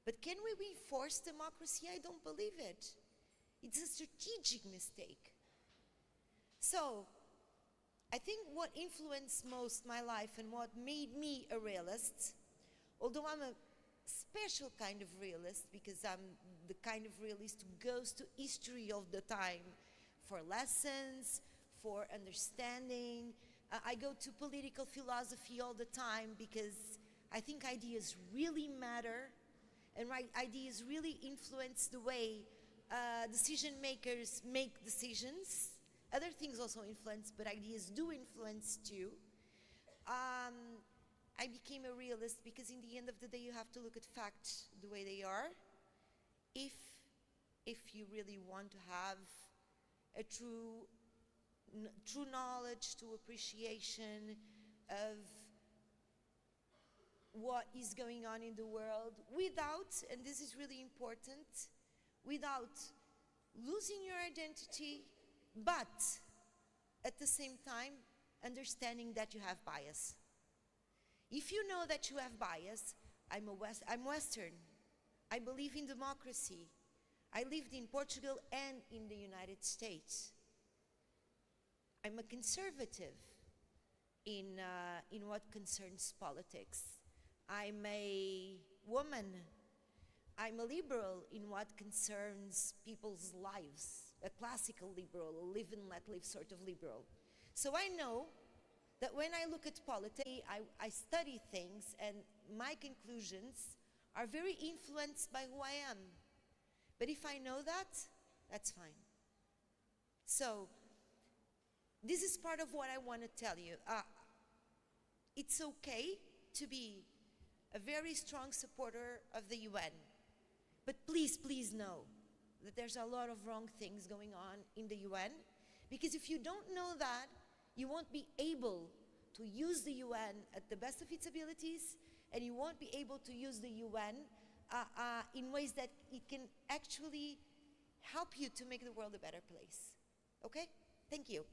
but can we reinforce democracy? I don't believe it. It's a strategic mistake. So I think what influenced most my life and what made me a realist, although I'm a special kind of realist, because I'm the kind of realist who goes to history all the time for lessons, for understanding. I go to political philosophy all the time because I think ideas really matter, and ideas really influence the way decision makers make decisions. Other things also influence, but ideas do influence too. I became a realist because in the end of the day you have to look at facts the way they are if you really want to have a true knowledge, true appreciation of what is going on in the world, without, and this is really important, without losing your identity, but at the same time understanding that you have bias. If you know that you have bias, I'm Western. I believe in democracy. I lived in Portugal and in the United States. I'm a conservative in what concerns politics. I'm a woman. I'm a liberal in what concerns people's lives, a classical liberal, a live and let live sort of liberal. So I know that when I look at politics, I study things, and my conclusions are very influenced by who I am. But if I know that, that's fine. So this is part of what I want to tell you. It's okay to be a very strong supporter of the UN. But please, please know that there's a lot of wrong things going on in the UN, because if you don't know that, you won't be able to use the UN at the best of its abilities, and you won't be able to use the UN in ways that it can actually help you to make the world a better place. Okay? Thank you.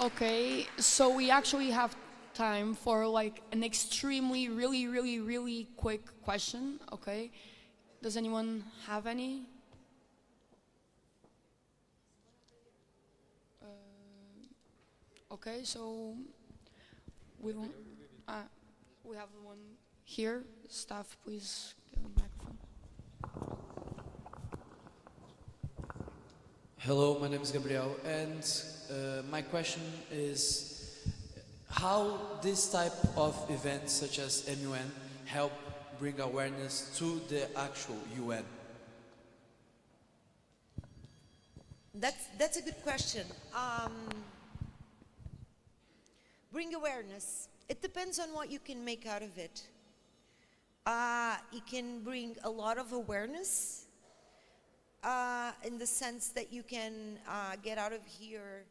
Okay, so we actually have time for like an extremely, really quick question, okay? Does anyone have any? Okay, so we have one here. Staff, please give the microphone. Hello, my name is Gabriel, and my question is how this type of events such as MUN help bring awareness to the actual UN? That's a good question. Bring awareness. It depends on what you can make out of it. It can bring a lot of awareness in the sense that you can get out of here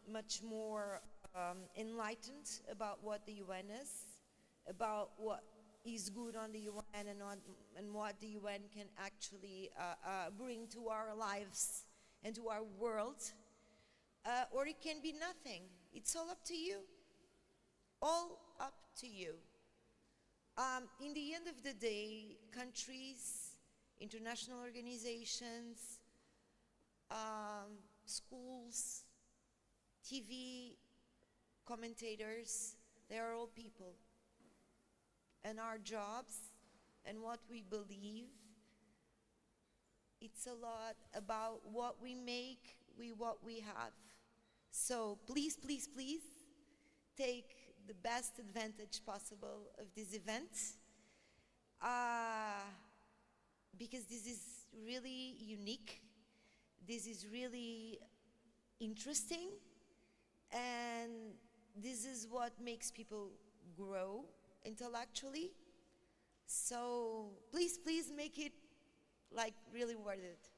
much more enlightened about what the UN is, about what is good on the UN and what the UN can actually bring to our lives and to our world. Or it can be nothing. It's all up to you. All up to you. In the end of the day, countries, international organizations, schools, TV commentators, they are all people. And our jobs and what we believe, it's a lot about what we make with what we have. So please, please, please take the best advantage possible of this event, because this is really unique, this is really interesting, and this is what makes people grow intellectually. So please, please make it like really worth it.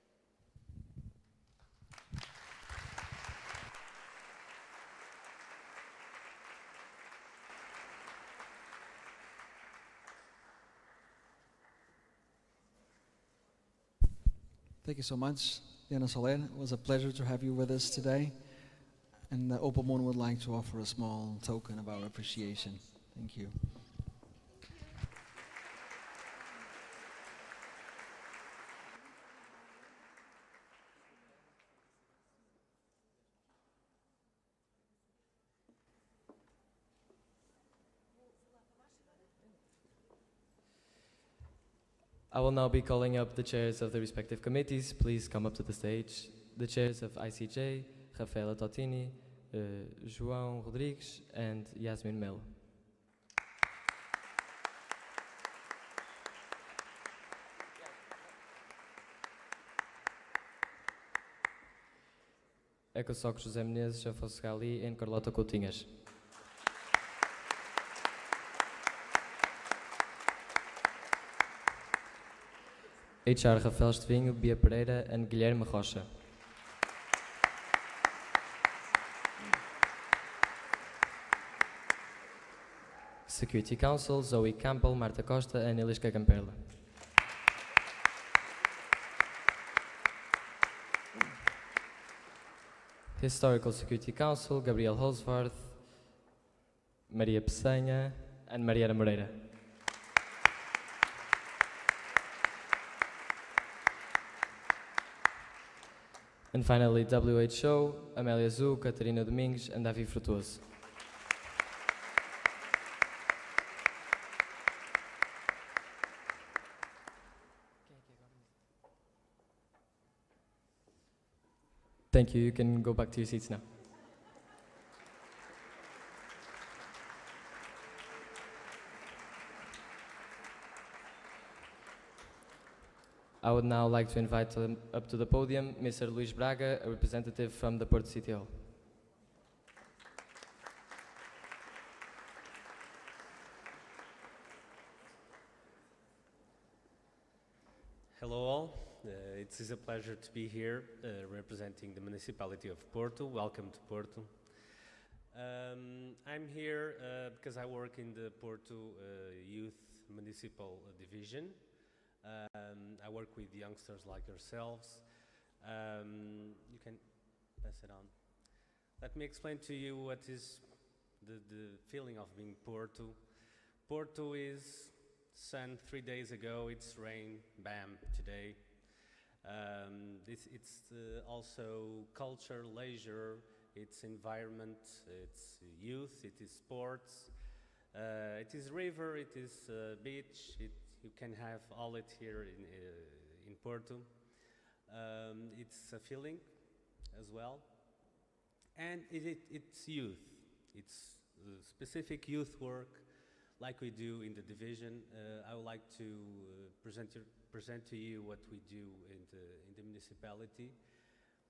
Thank you so much, Diana Soller. It was a pleasure to have you with us today. And OPOMUN would like to offer a small token of our appreciation. Thank you. I will now be calling up the chairs of the respective committees. Please come up to the stage. The chairs of ICJ, Rafaela Totini, João Rodrigues, and Yasmin Melo. Ecosoc José Menezes, Afonso Gali, and Carlota Coutinhas. HR Rafael Estevinho, Bia Pereira, and Guilherme Rocha. Security Council, Zoe Campbell, Marta Costa, and Elisca Gamperla. Historical Security Council, Gabriel Holsworth, Maria Peçanha, and Mariana Moreira. And finally, WHO, Amélia Zu, Catarina Domingues, and Davi Frutuoso. Thank you. You can go back to your seats now. I would now like to invite up to the podium Mr. Luís Braga, a representative from the Porto City Hall. Hello all, it is a pleasure to be here representing the municipality of Porto. Welcome to Porto. I'm here because I work in the Porto Youth Municipal Division. I work with youngsters like yourselves. You can pass it on. Let me explain to you what is the feeling of being Porto. Porto is sun 3 days ago, it's rain, bam, today. It's also culture, leisure, it's environment, it's youth, it is sports, it is river, it is beach, you can have all it here in Porto. It's a feeling as well. And it's youth. It's specific youth work like we do in the division. I would like to present to you what we do in the municipality.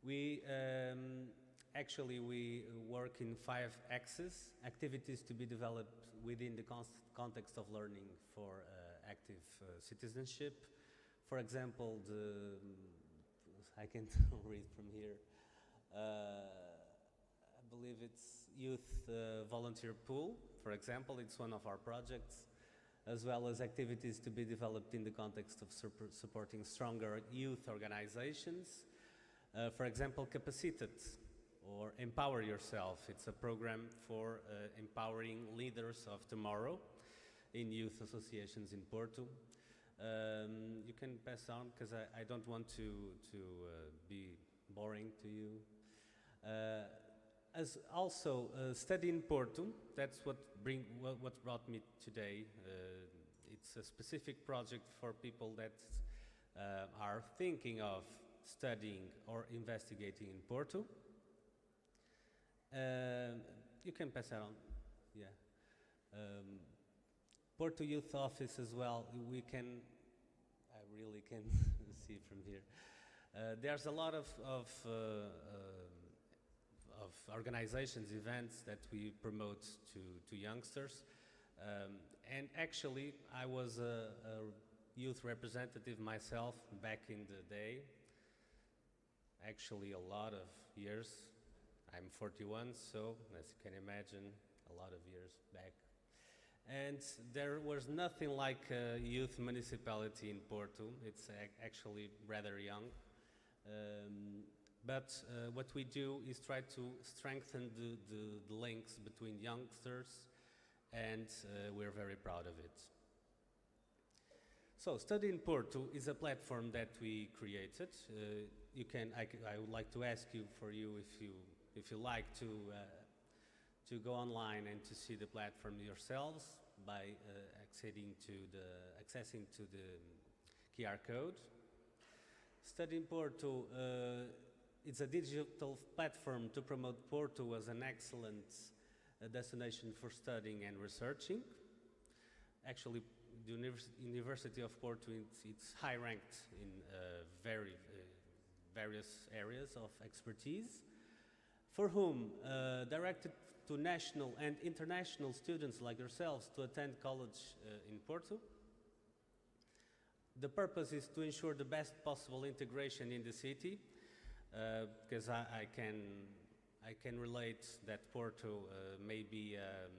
We actually work in 5 axes, activities to be developed within the context of learning for active citizenship. For example, I can read from here. I believe it's youth volunteer pool. For example, it's one of our projects, as well as activities to be developed in the context of supporting stronger youth organizations. For example, Capacited or Empower Yourself. It's a program for empowering leaders of tomorrow in youth associations in Porto. You can pass on because I don't want to be boring to you. As also study in Porto, that's what brought me today. It's a specific project for people that are thinking of studying or investigating in Porto. You can pass that on, yeah. Porto Youth Office as well, I really can see from here. There's a lot of organizations, events that we promote to youngsters. And actually, I was a youth representative myself back in the day. Actually, a lot of years. I'm 41, so as you can imagine, a lot of years back. And there was nothing like a youth municipality in Porto. It's actually rather young. But what we do is try to strengthen the links between youngsters, and we're very proud of it. So, Study in Porto is a platform that we created. I would like to ask you if you like to go online and to see the platform yourselves by accessing to the QR code. Study in Porto it's a digital platform to promote Porto as an excellent destination for studying and researching. Actually, the University of Porto, it's high ranked in various areas of expertise, for whom directed to national and international students like yourselves to attend college in Porto. The purpose is to ensure the best possible integration in the city, because I can relate that Porto may be a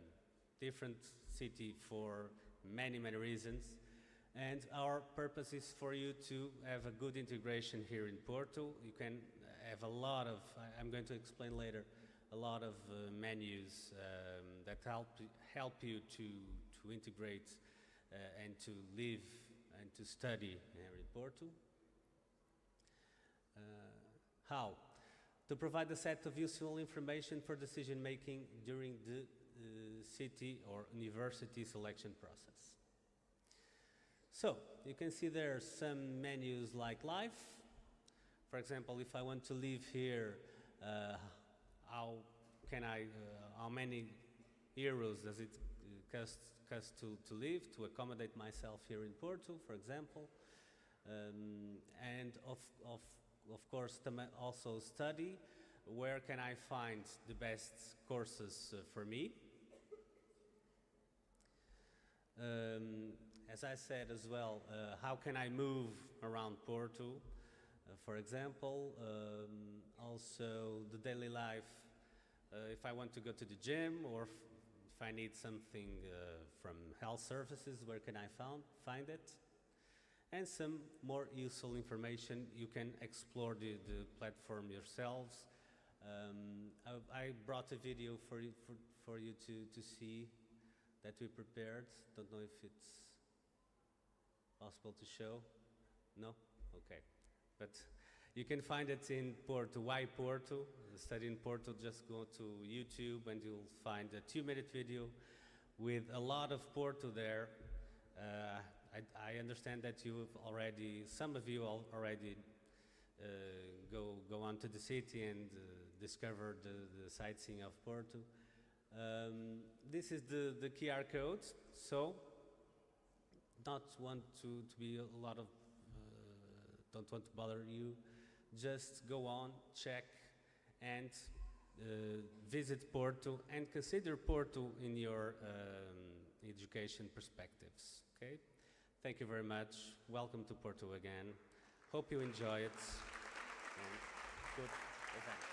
different city for many reasons, and our purpose is for you to have a good integration here in Porto. You can have a lot of, I'm going to explain later, a lot of menus that help you to integrate and to live and to study here in Porto. How? To provide a set of useful information for decision making during the city or university selection process. So, you can see there are some menus like life. For example, if I want to live here, how many euros does it cost to live, to accommodate myself here in Porto, for example. And of course, also study, where can I find the best courses for me. As I said as well, how can I move around Porto? For example, also the daily life, if I want to go to the gym or if I need something from health services, where can I find it? And some more useful information, you can explore the platform yourselves. I brought a video for you to see that we prepared. Don't know if it's possible to show. No? Okay. But you can find it in Porto. Why Porto? Study in Porto, just go to YouTube and you'll find a 2-minute video with a lot of Porto there. I understand that some of you already go on to the city and discover the sightseeing of Porto. This is the QR code, so don't want to be a lot of don't want to bother you. Just go on, check, and visit Porto, and consider Porto in your education perspectives. Okay? Thank you very much. Welcome to Porto again. Hope you enjoy it. And good event.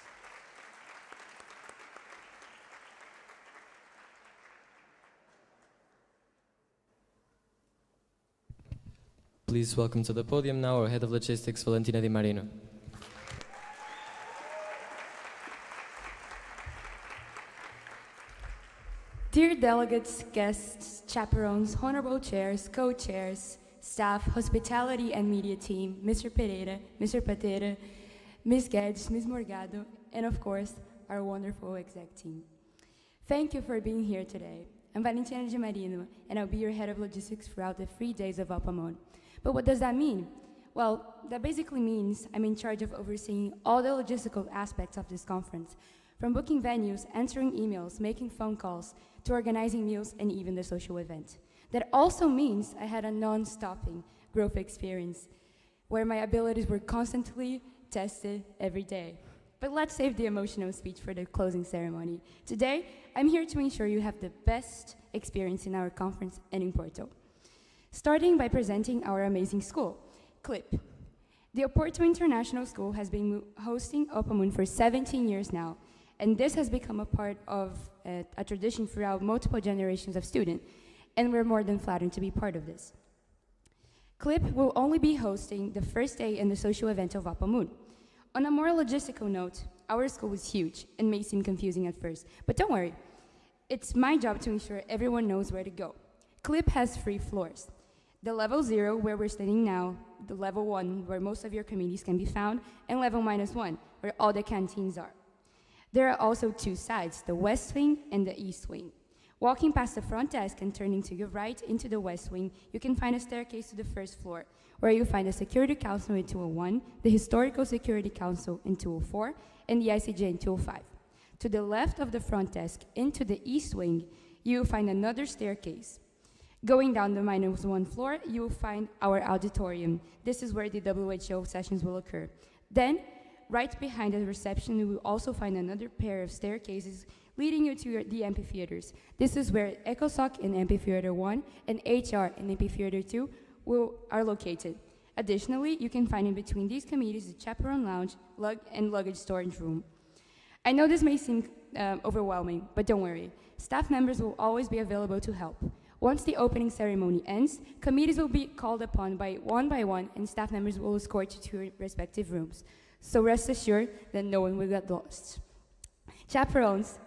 Please welcome to the podium now our Head of Logistics, Valentina Di Marino. Dear delegates, guests, chaperones, honorable chairs, co-chairs, staff, hospitality and media team, Mr. Pereira, Mr. Patera, Ms. Guedes, Ms. Morgado, and of course, our wonderful exec team. Thank you for being here today. I'm Valentina Di Marino, and I'll be your head of logistics throughout the 3 days of OPOMUN. But what does that mean? Well, that basically means I'm in charge of overseeing all the logistical aspects of this conference, from booking venues, answering emails, making phone calls, to organizing meals and even the social event. That also means I had a non-stopping growth experience, where my abilities were constantly tested every day. But let's save the emotional speech for the closing ceremony. Today, I'm here to ensure you have the best experience in our conference and in Porto. Starting by presenting our amazing school, CLIP. The Porto International School has been hosting OPOMUN for 17 years now, and this has become a part of a tradition throughout multiple generations of students, and we're more than flattered to be part of this. CLIP will only be hosting the first day in the social event of OPOMUN. On a more logistical note, our school is huge and may seem confusing at first, but don't worry. It's my job to ensure everyone knows where to go. CLIP has 3 floors. The level 0, where we're standing now, the level 1, where most of your committees can be found, and level -1, where all the canteens are. There are also 2 sides, the west wing and the east wing. Walking past the front desk and turning to your right into the west wing, you can find a staircase to the first floor, where you'll find the Security Council in 201, the Historical Security Council in 204, and the ICJ in 205. To the left of the front desk, into the east wing, you'll find another staircase. Going down the -1 floor, you will find our auditorium. This is where the WHO sessions will occur. Then, right behind the reception, you will also find another pair of staircases leading you to the amphitheaters. This is where ECOSOC in Amphitheater 1 and HR in Amphitheater 2 are located. Additionally, you can find in between these committees the chaperone lounge and luggage storage room. I know this may seem overwhelming, but don't worry. Staff members will always be available to help. Once the opening ceremony ends, committees will be called upon by one, and staff members will escort you to your respective rooms. So rest assured that no one will get lost. Chaperones,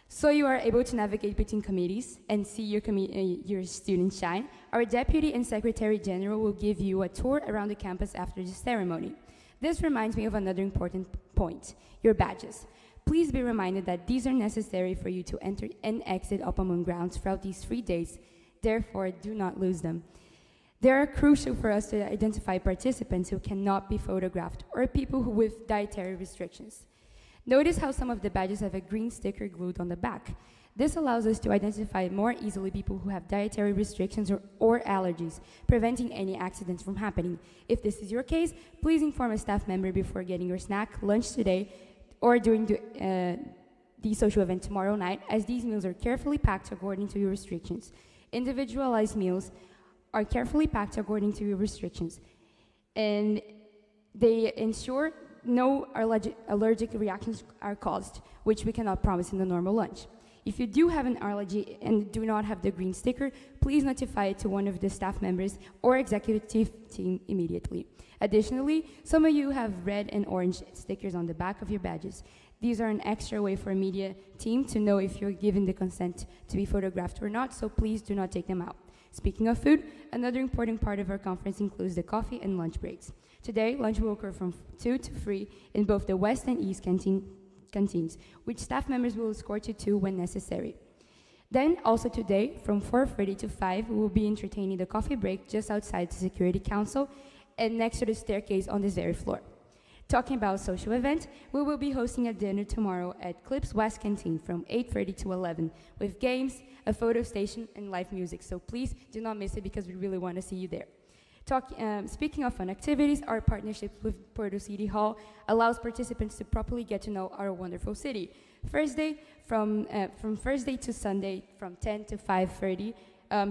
so you are able to navigate between committees and see your students shine, our Deputy and Secretary General will give you a tour around the campus after the ceremony. This reminds me of another important point, your badges. Please be reminded that these are necessary for you to enter and exit OPOMUN grounds throughout these 3 days. Therefore, do not lose them. They are crucial for us to identify participants who cannot be photographed or people with dietary restrictions. Notice how some of the badges have a green sticker glued on the back. This allows us to identify more easily people who have dietary restrictions or allergies, preventing any accidents from happening. If this is your case, please inform a staff member before getting your snack, lunch today, or during the social event tomorrow night, as these meals are carefully packed according to your restrictions. Individualized meals are carefully packed according to your restrictions, and they ensure no allergic reactions are caused, which we cannot promise in the normal lunch. If you do have an allergy and do not have the green sticker, please notify it to one of the staff members or executive team immediately. Additionally, some of you have red and orange stickers on the back of your badges. These are an extra way for a media team to know if you're given the consent to be photographed or not, so please do not take them out. Speaking of food, another important part of our conference includes the coffee and lunch breaks. Today, lunch will occur from 2 to 3 in both the West and East canteens, which staff members will escort you to when necessary. Then, also today, from 4:30 to 5, we will be entertaining the coffee break just outside the Security Council and next to the staircase on this very floor. Talking about social events, we will be hosting a dinner tomorrow at Clips West Canteen from 8:30 to 11 with games, a photo station, and live music. So please do not miss it because we really want to see you there. Speaking of fun activities, our partnership with Porto City Hall allows participants to properly get to know our wonderful city. From Thursday to Sunday, from 10 to 5:30,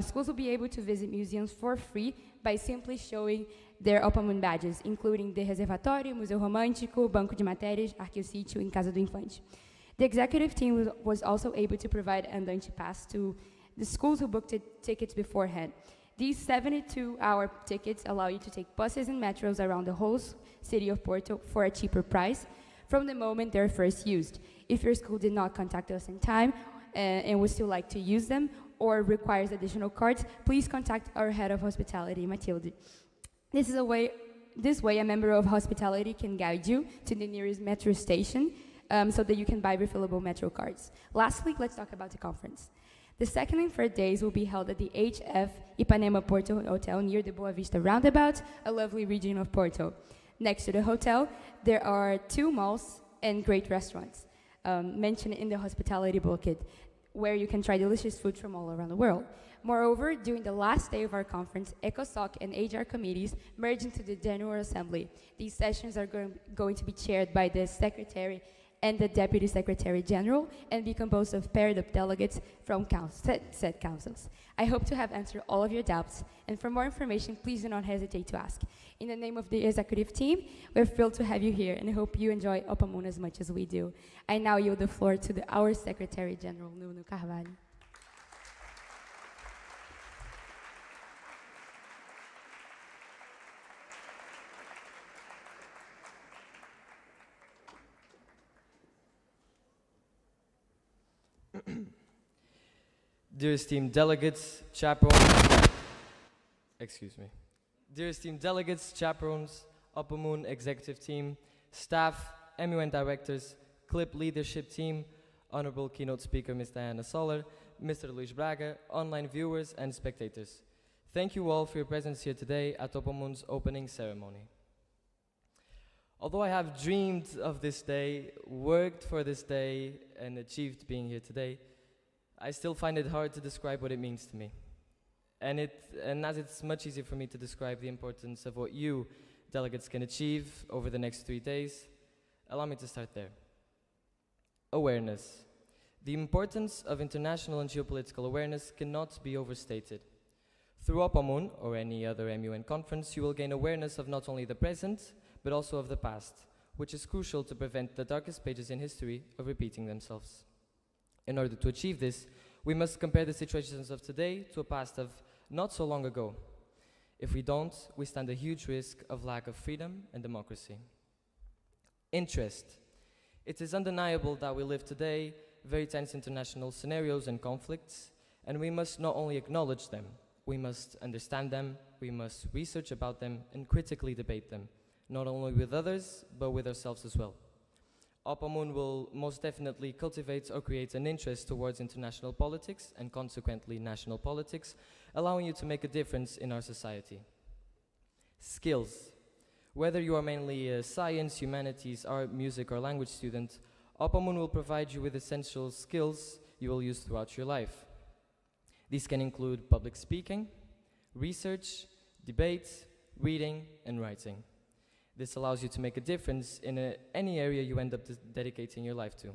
schools will be able to visit museums for free by simply showing their OPOMUN badges, including the Reservatório, Museu Romântico, Banco de Matérias, Arqueosítio, and Casa do Infante. The executive team was also able to provide Andante Pass to the schools who booked tickets beforehand. These 72-hour tickets allow you to take buses and metros around the whole city of Porto for a cheaper price from the moment they're first used. If your school did not contact us in time and would still like to use them or requires additional cards, please contact our head of hospitality, Matilde. This way, a member of hospitality can guide you to the nearest metro station so that you can buy refillable metro cards. Lastly, let's talk about the conference. The second and third days will be held at the HF Ipanema Porto Hotel near the Boa Vista Roundabout, a lovely region of Porto. Next to the hotel, there are 2 malls and great restaurants mentioned in the hospitality booklet, where you can try delicious food from all around the world. Moreover, during the last day of our conference, ECOSOC and HR committees merge into the General Assembly. These sessions are going to be chaired by the Secretary and the Deputy Secretary General, and be composed of paired up delegates from said councils. I hope to have answered all of your doubts, and for more information, please do not hesitate to ask. In the name of the executive team, we're thrilled to have you here, and I hope you enjoy OPOMUN as much as we do. I now yield the floor to our Secretary General, Nuno Carvalho. Dear esteemed delegates, chaperones, Dear esteemed delegates, chaperones, OPOMUN executive team, staff, MUN directors, CLIP leadership team, Honorable Keynote Speaker Ms. Diana Soller, Mr. Luis Braga, online viewers and spectators. Thank you all for your presence here today at OPOMUN's opening ceremony. Although I have dreamed of this day, worked for this day, and achieved being here today, I still find it hard to describe what it means to me. And as it's much easier for me to describe the importance of what you, delegates, can achieve over the next 3 days, allow me to start there. Awareness. The importance of international and geopolitical awareness cannot be overstated. Through OPOMUN, or any other MUN conference, you will gain awareness of not only the present, but also of the past, which is crucial to prevent the darkest pages in history of repeating themselves. In order to achieve this, we must compare the situations of today to a past of not so long ago. If we don't, we stand a huge risk of lack of freedom and democracy. Interest. It is undeniable that we live today very tense international scenarios and conflicts, and we must not only acknowledge them, we must understand them, we must research about them and critically debate them, not only with others, but with ourselves as well. OPOMUN will most definitely cultivate or create an interest towards international politics and consequently national politics, allowing you to make a difference in our society. Skills. Whether you are mainly a science, humanities, art, music or language student, OPOMUN will provide you with essential skills you will use throughout your life. These can include public speaking, research, debate, reading and writing. This allows you to make a difference in any area you end up dedicating your life to.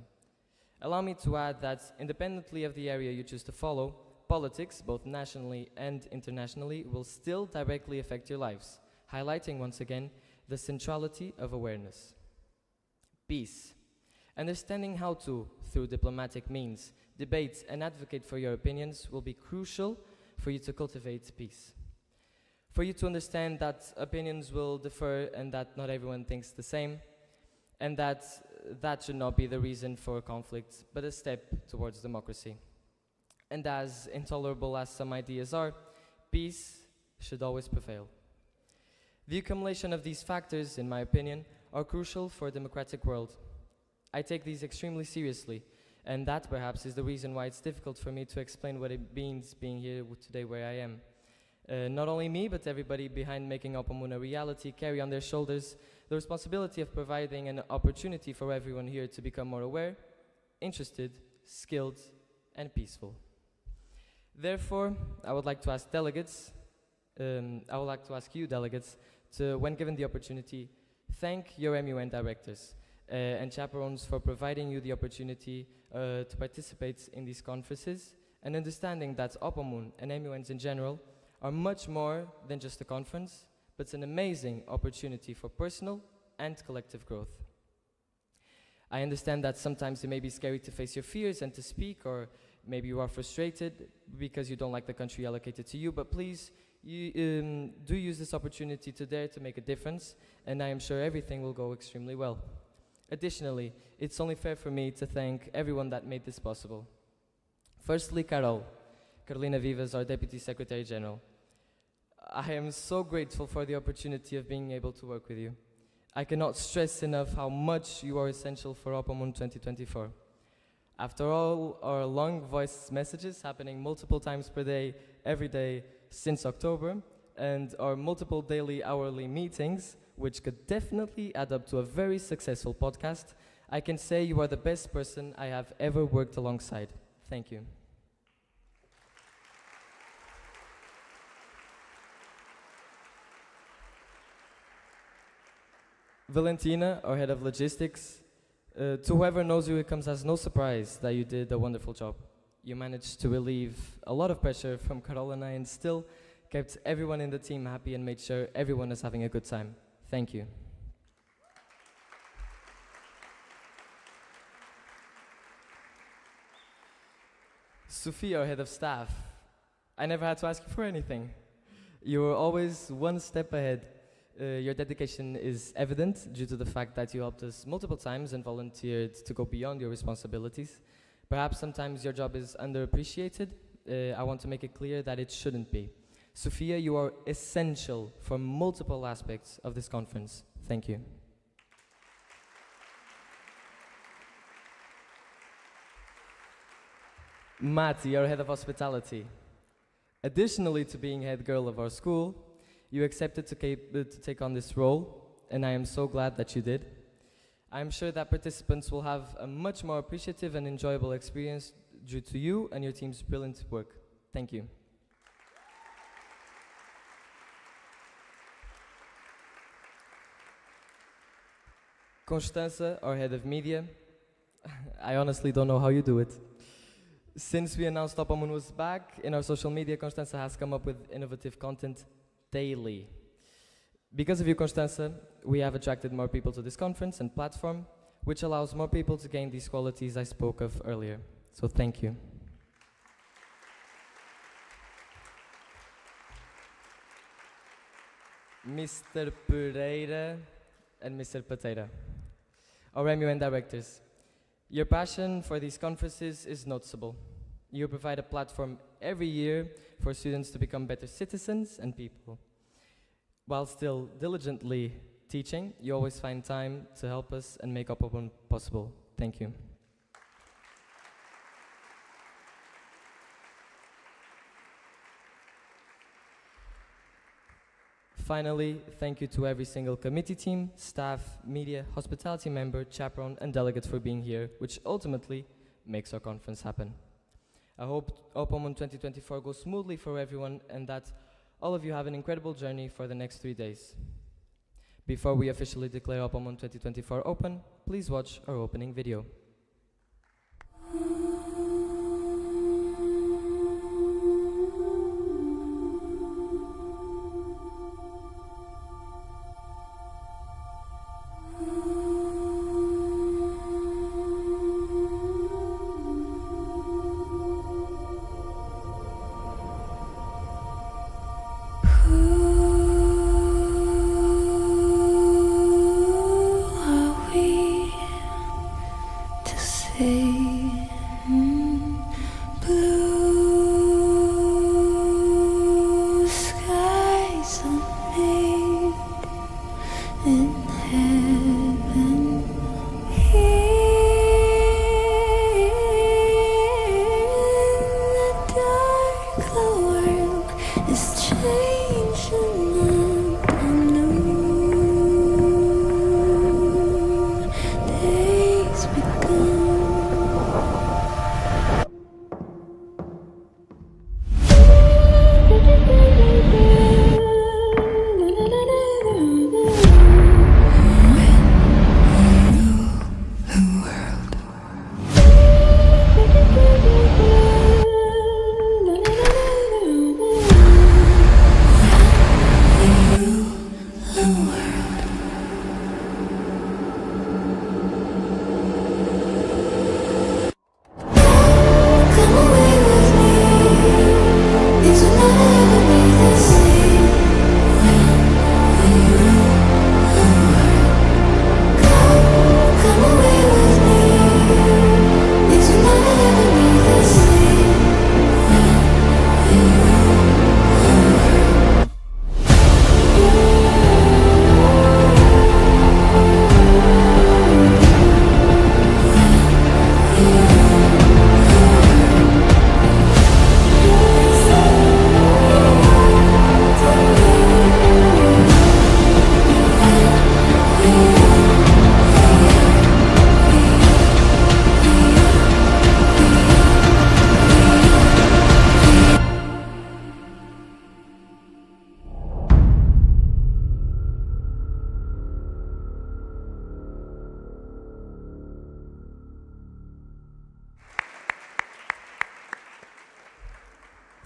Allow me to add that independently of the area you choose to follow, politics, both nationally and internationally, will still directly affect your lives, highlighting once again the centrality of awareness. Peace. Understanding how to, through diplomatic means, debate and advocate for your opinions will be crucial for you to cultivate peace. For you to understand that opinions will differ and that not everyone thinks the same, and that should not be the reason for conflict, but a step towards democracy. And as intolerable as some ideas are, peace should always prevail. The accumulation of these factors, in my opinion, are crucial for a democratic world. I take these extremely seriously, and that perhaps is the reason why it's difficult for me to explain what it means being here today where I am. Not only me, but everybody behind making OPOMUN a reality carry on their shoulders the responsibility of providing an opportunity for everyone here to become more aware, interested, skilled, and peaceful. Therefore, I would like to ask you delegates to, when given the opportunity, thank your MUN directors and chaperones for providing you the opportunity to participate in these conferences, and understanding that OPOMUN and MUNs in general are much more than just a conference, but it's an amazing opportunity for personal and collective growth. I understand that sometimes it may be scary to face your fears and to speak, or maybe you are frustrated because you don't like the country allocated to you, but please, do use this opportunity to dare to make a difference, and I am sure everything will go extremely well. Additionally, it's only fair for me to thank everyone that made this possible. Firstly, Carolina Vivas, our Deputy Secretary General. I am so grateful for the opportunity of being able to work with you. I cannot stress enough how much you are essential for OPOMUN 2024. After all our long voice messages happening multiple times per day, every day since October, and our multiple daily hourly meetings, which could definitely add up to a very successful podcast, I can say you are the best person I have ever worked alongside. Thank you. Valentina, our head of logistics, to whoever knows you, it comes as no surprise that you did a wonderful job. You managed to relieve a lot of pressure from Carol and I, and still kept everyone in the team happy and made sure everyone is having a good time. Thank you. Sophie, our head of staff, I never had to ask you for anything. You were always one step ahead. Your dedication is evident due to the fact that you helped us multiple times and volunteered to go beyond your responsibilities. Perhaps sometimes your job is underappreciated. I want to make it clear that it shouldn't be. Sophia, you are essential for multiple aspects of this conference. Thank you. Mati, our head of hospitality. Additionally to being head girl of our school, you accepted to take on this role, and I am so glad that you did. I'm sure that participants will have a much more appreciative and enjoyable experience due to you and your team's brilliant work. Thank you. Constanza, our head of media. I honestly don't know how you do it. Since we announced OPOMUN was back, in our social media, Constanza has come up with innovative content daily. Because of you, Constanza, we have attracted more people to this conference and platform, which allows more people to gain these qualities I spoke of earlier. So thank you. Mr. Pereira and Mr. Pateira. Our MUN directors, your passion for these conferences is noticeable. You provide a platform every year for students to become better citizens and people. While still diligently teaching, you always find time to help us and make OPOMUN possible. Thank you. Finally, thank you to every single committee team, staff, media, hospitality member, chaperone, and delegate for being here, which ultimately makes our conference happen. I hope OPOMUN 2024 goes smoothly for everyone and that all of you have an incredible journey for the next 3 days. Before we officially declare OPOMUN 2024 open, please watch our opening video.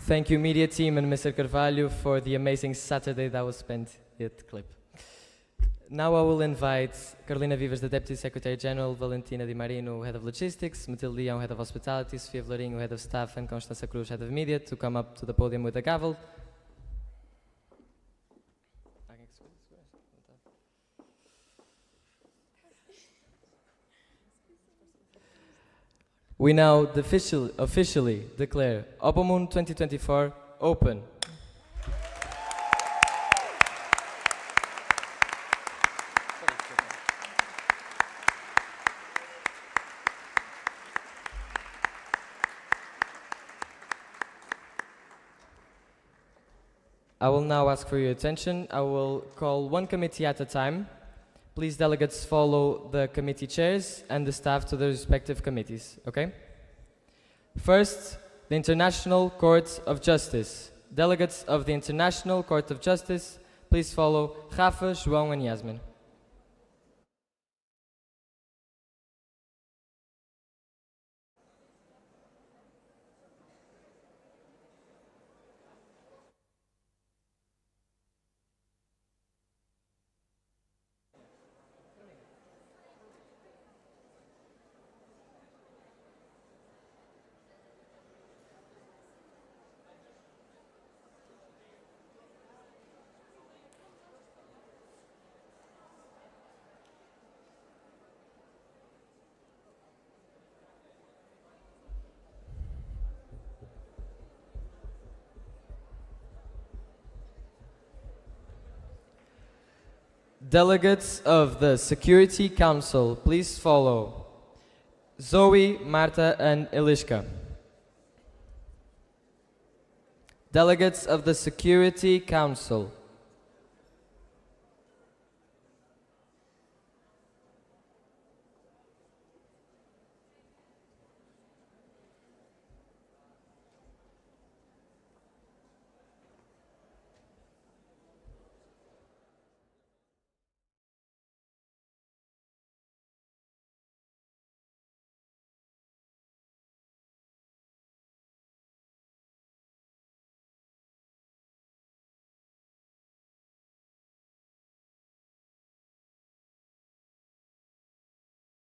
Thank you, media team and Mr. Carvalho, for the amazing Saturday that was spent at CLIP. Now I will invite Carolina Vivas, the Deputy Secretary General, Valentina Di Marino, Head of Logistics, Matilde Leão, Head of Hospitality, Sofia Velarinho, Head of Staff, and Constança Cruz, Head of Media, to come up to the podium with a gavel. We now officially declare OPOMUN 2024 open. I will now ask for your attention. I will call one committee at a time. Please, delegates, follow the committee chairs and the staff to their respective committees, okay? First, the International Court of Justice. Delegates of the International Court of Justice, please follow Rafa, João, and Yasmin. Delegates of the Security Council, please follow. Zoe, Marta, and Elishka. Delegates of the Security Council.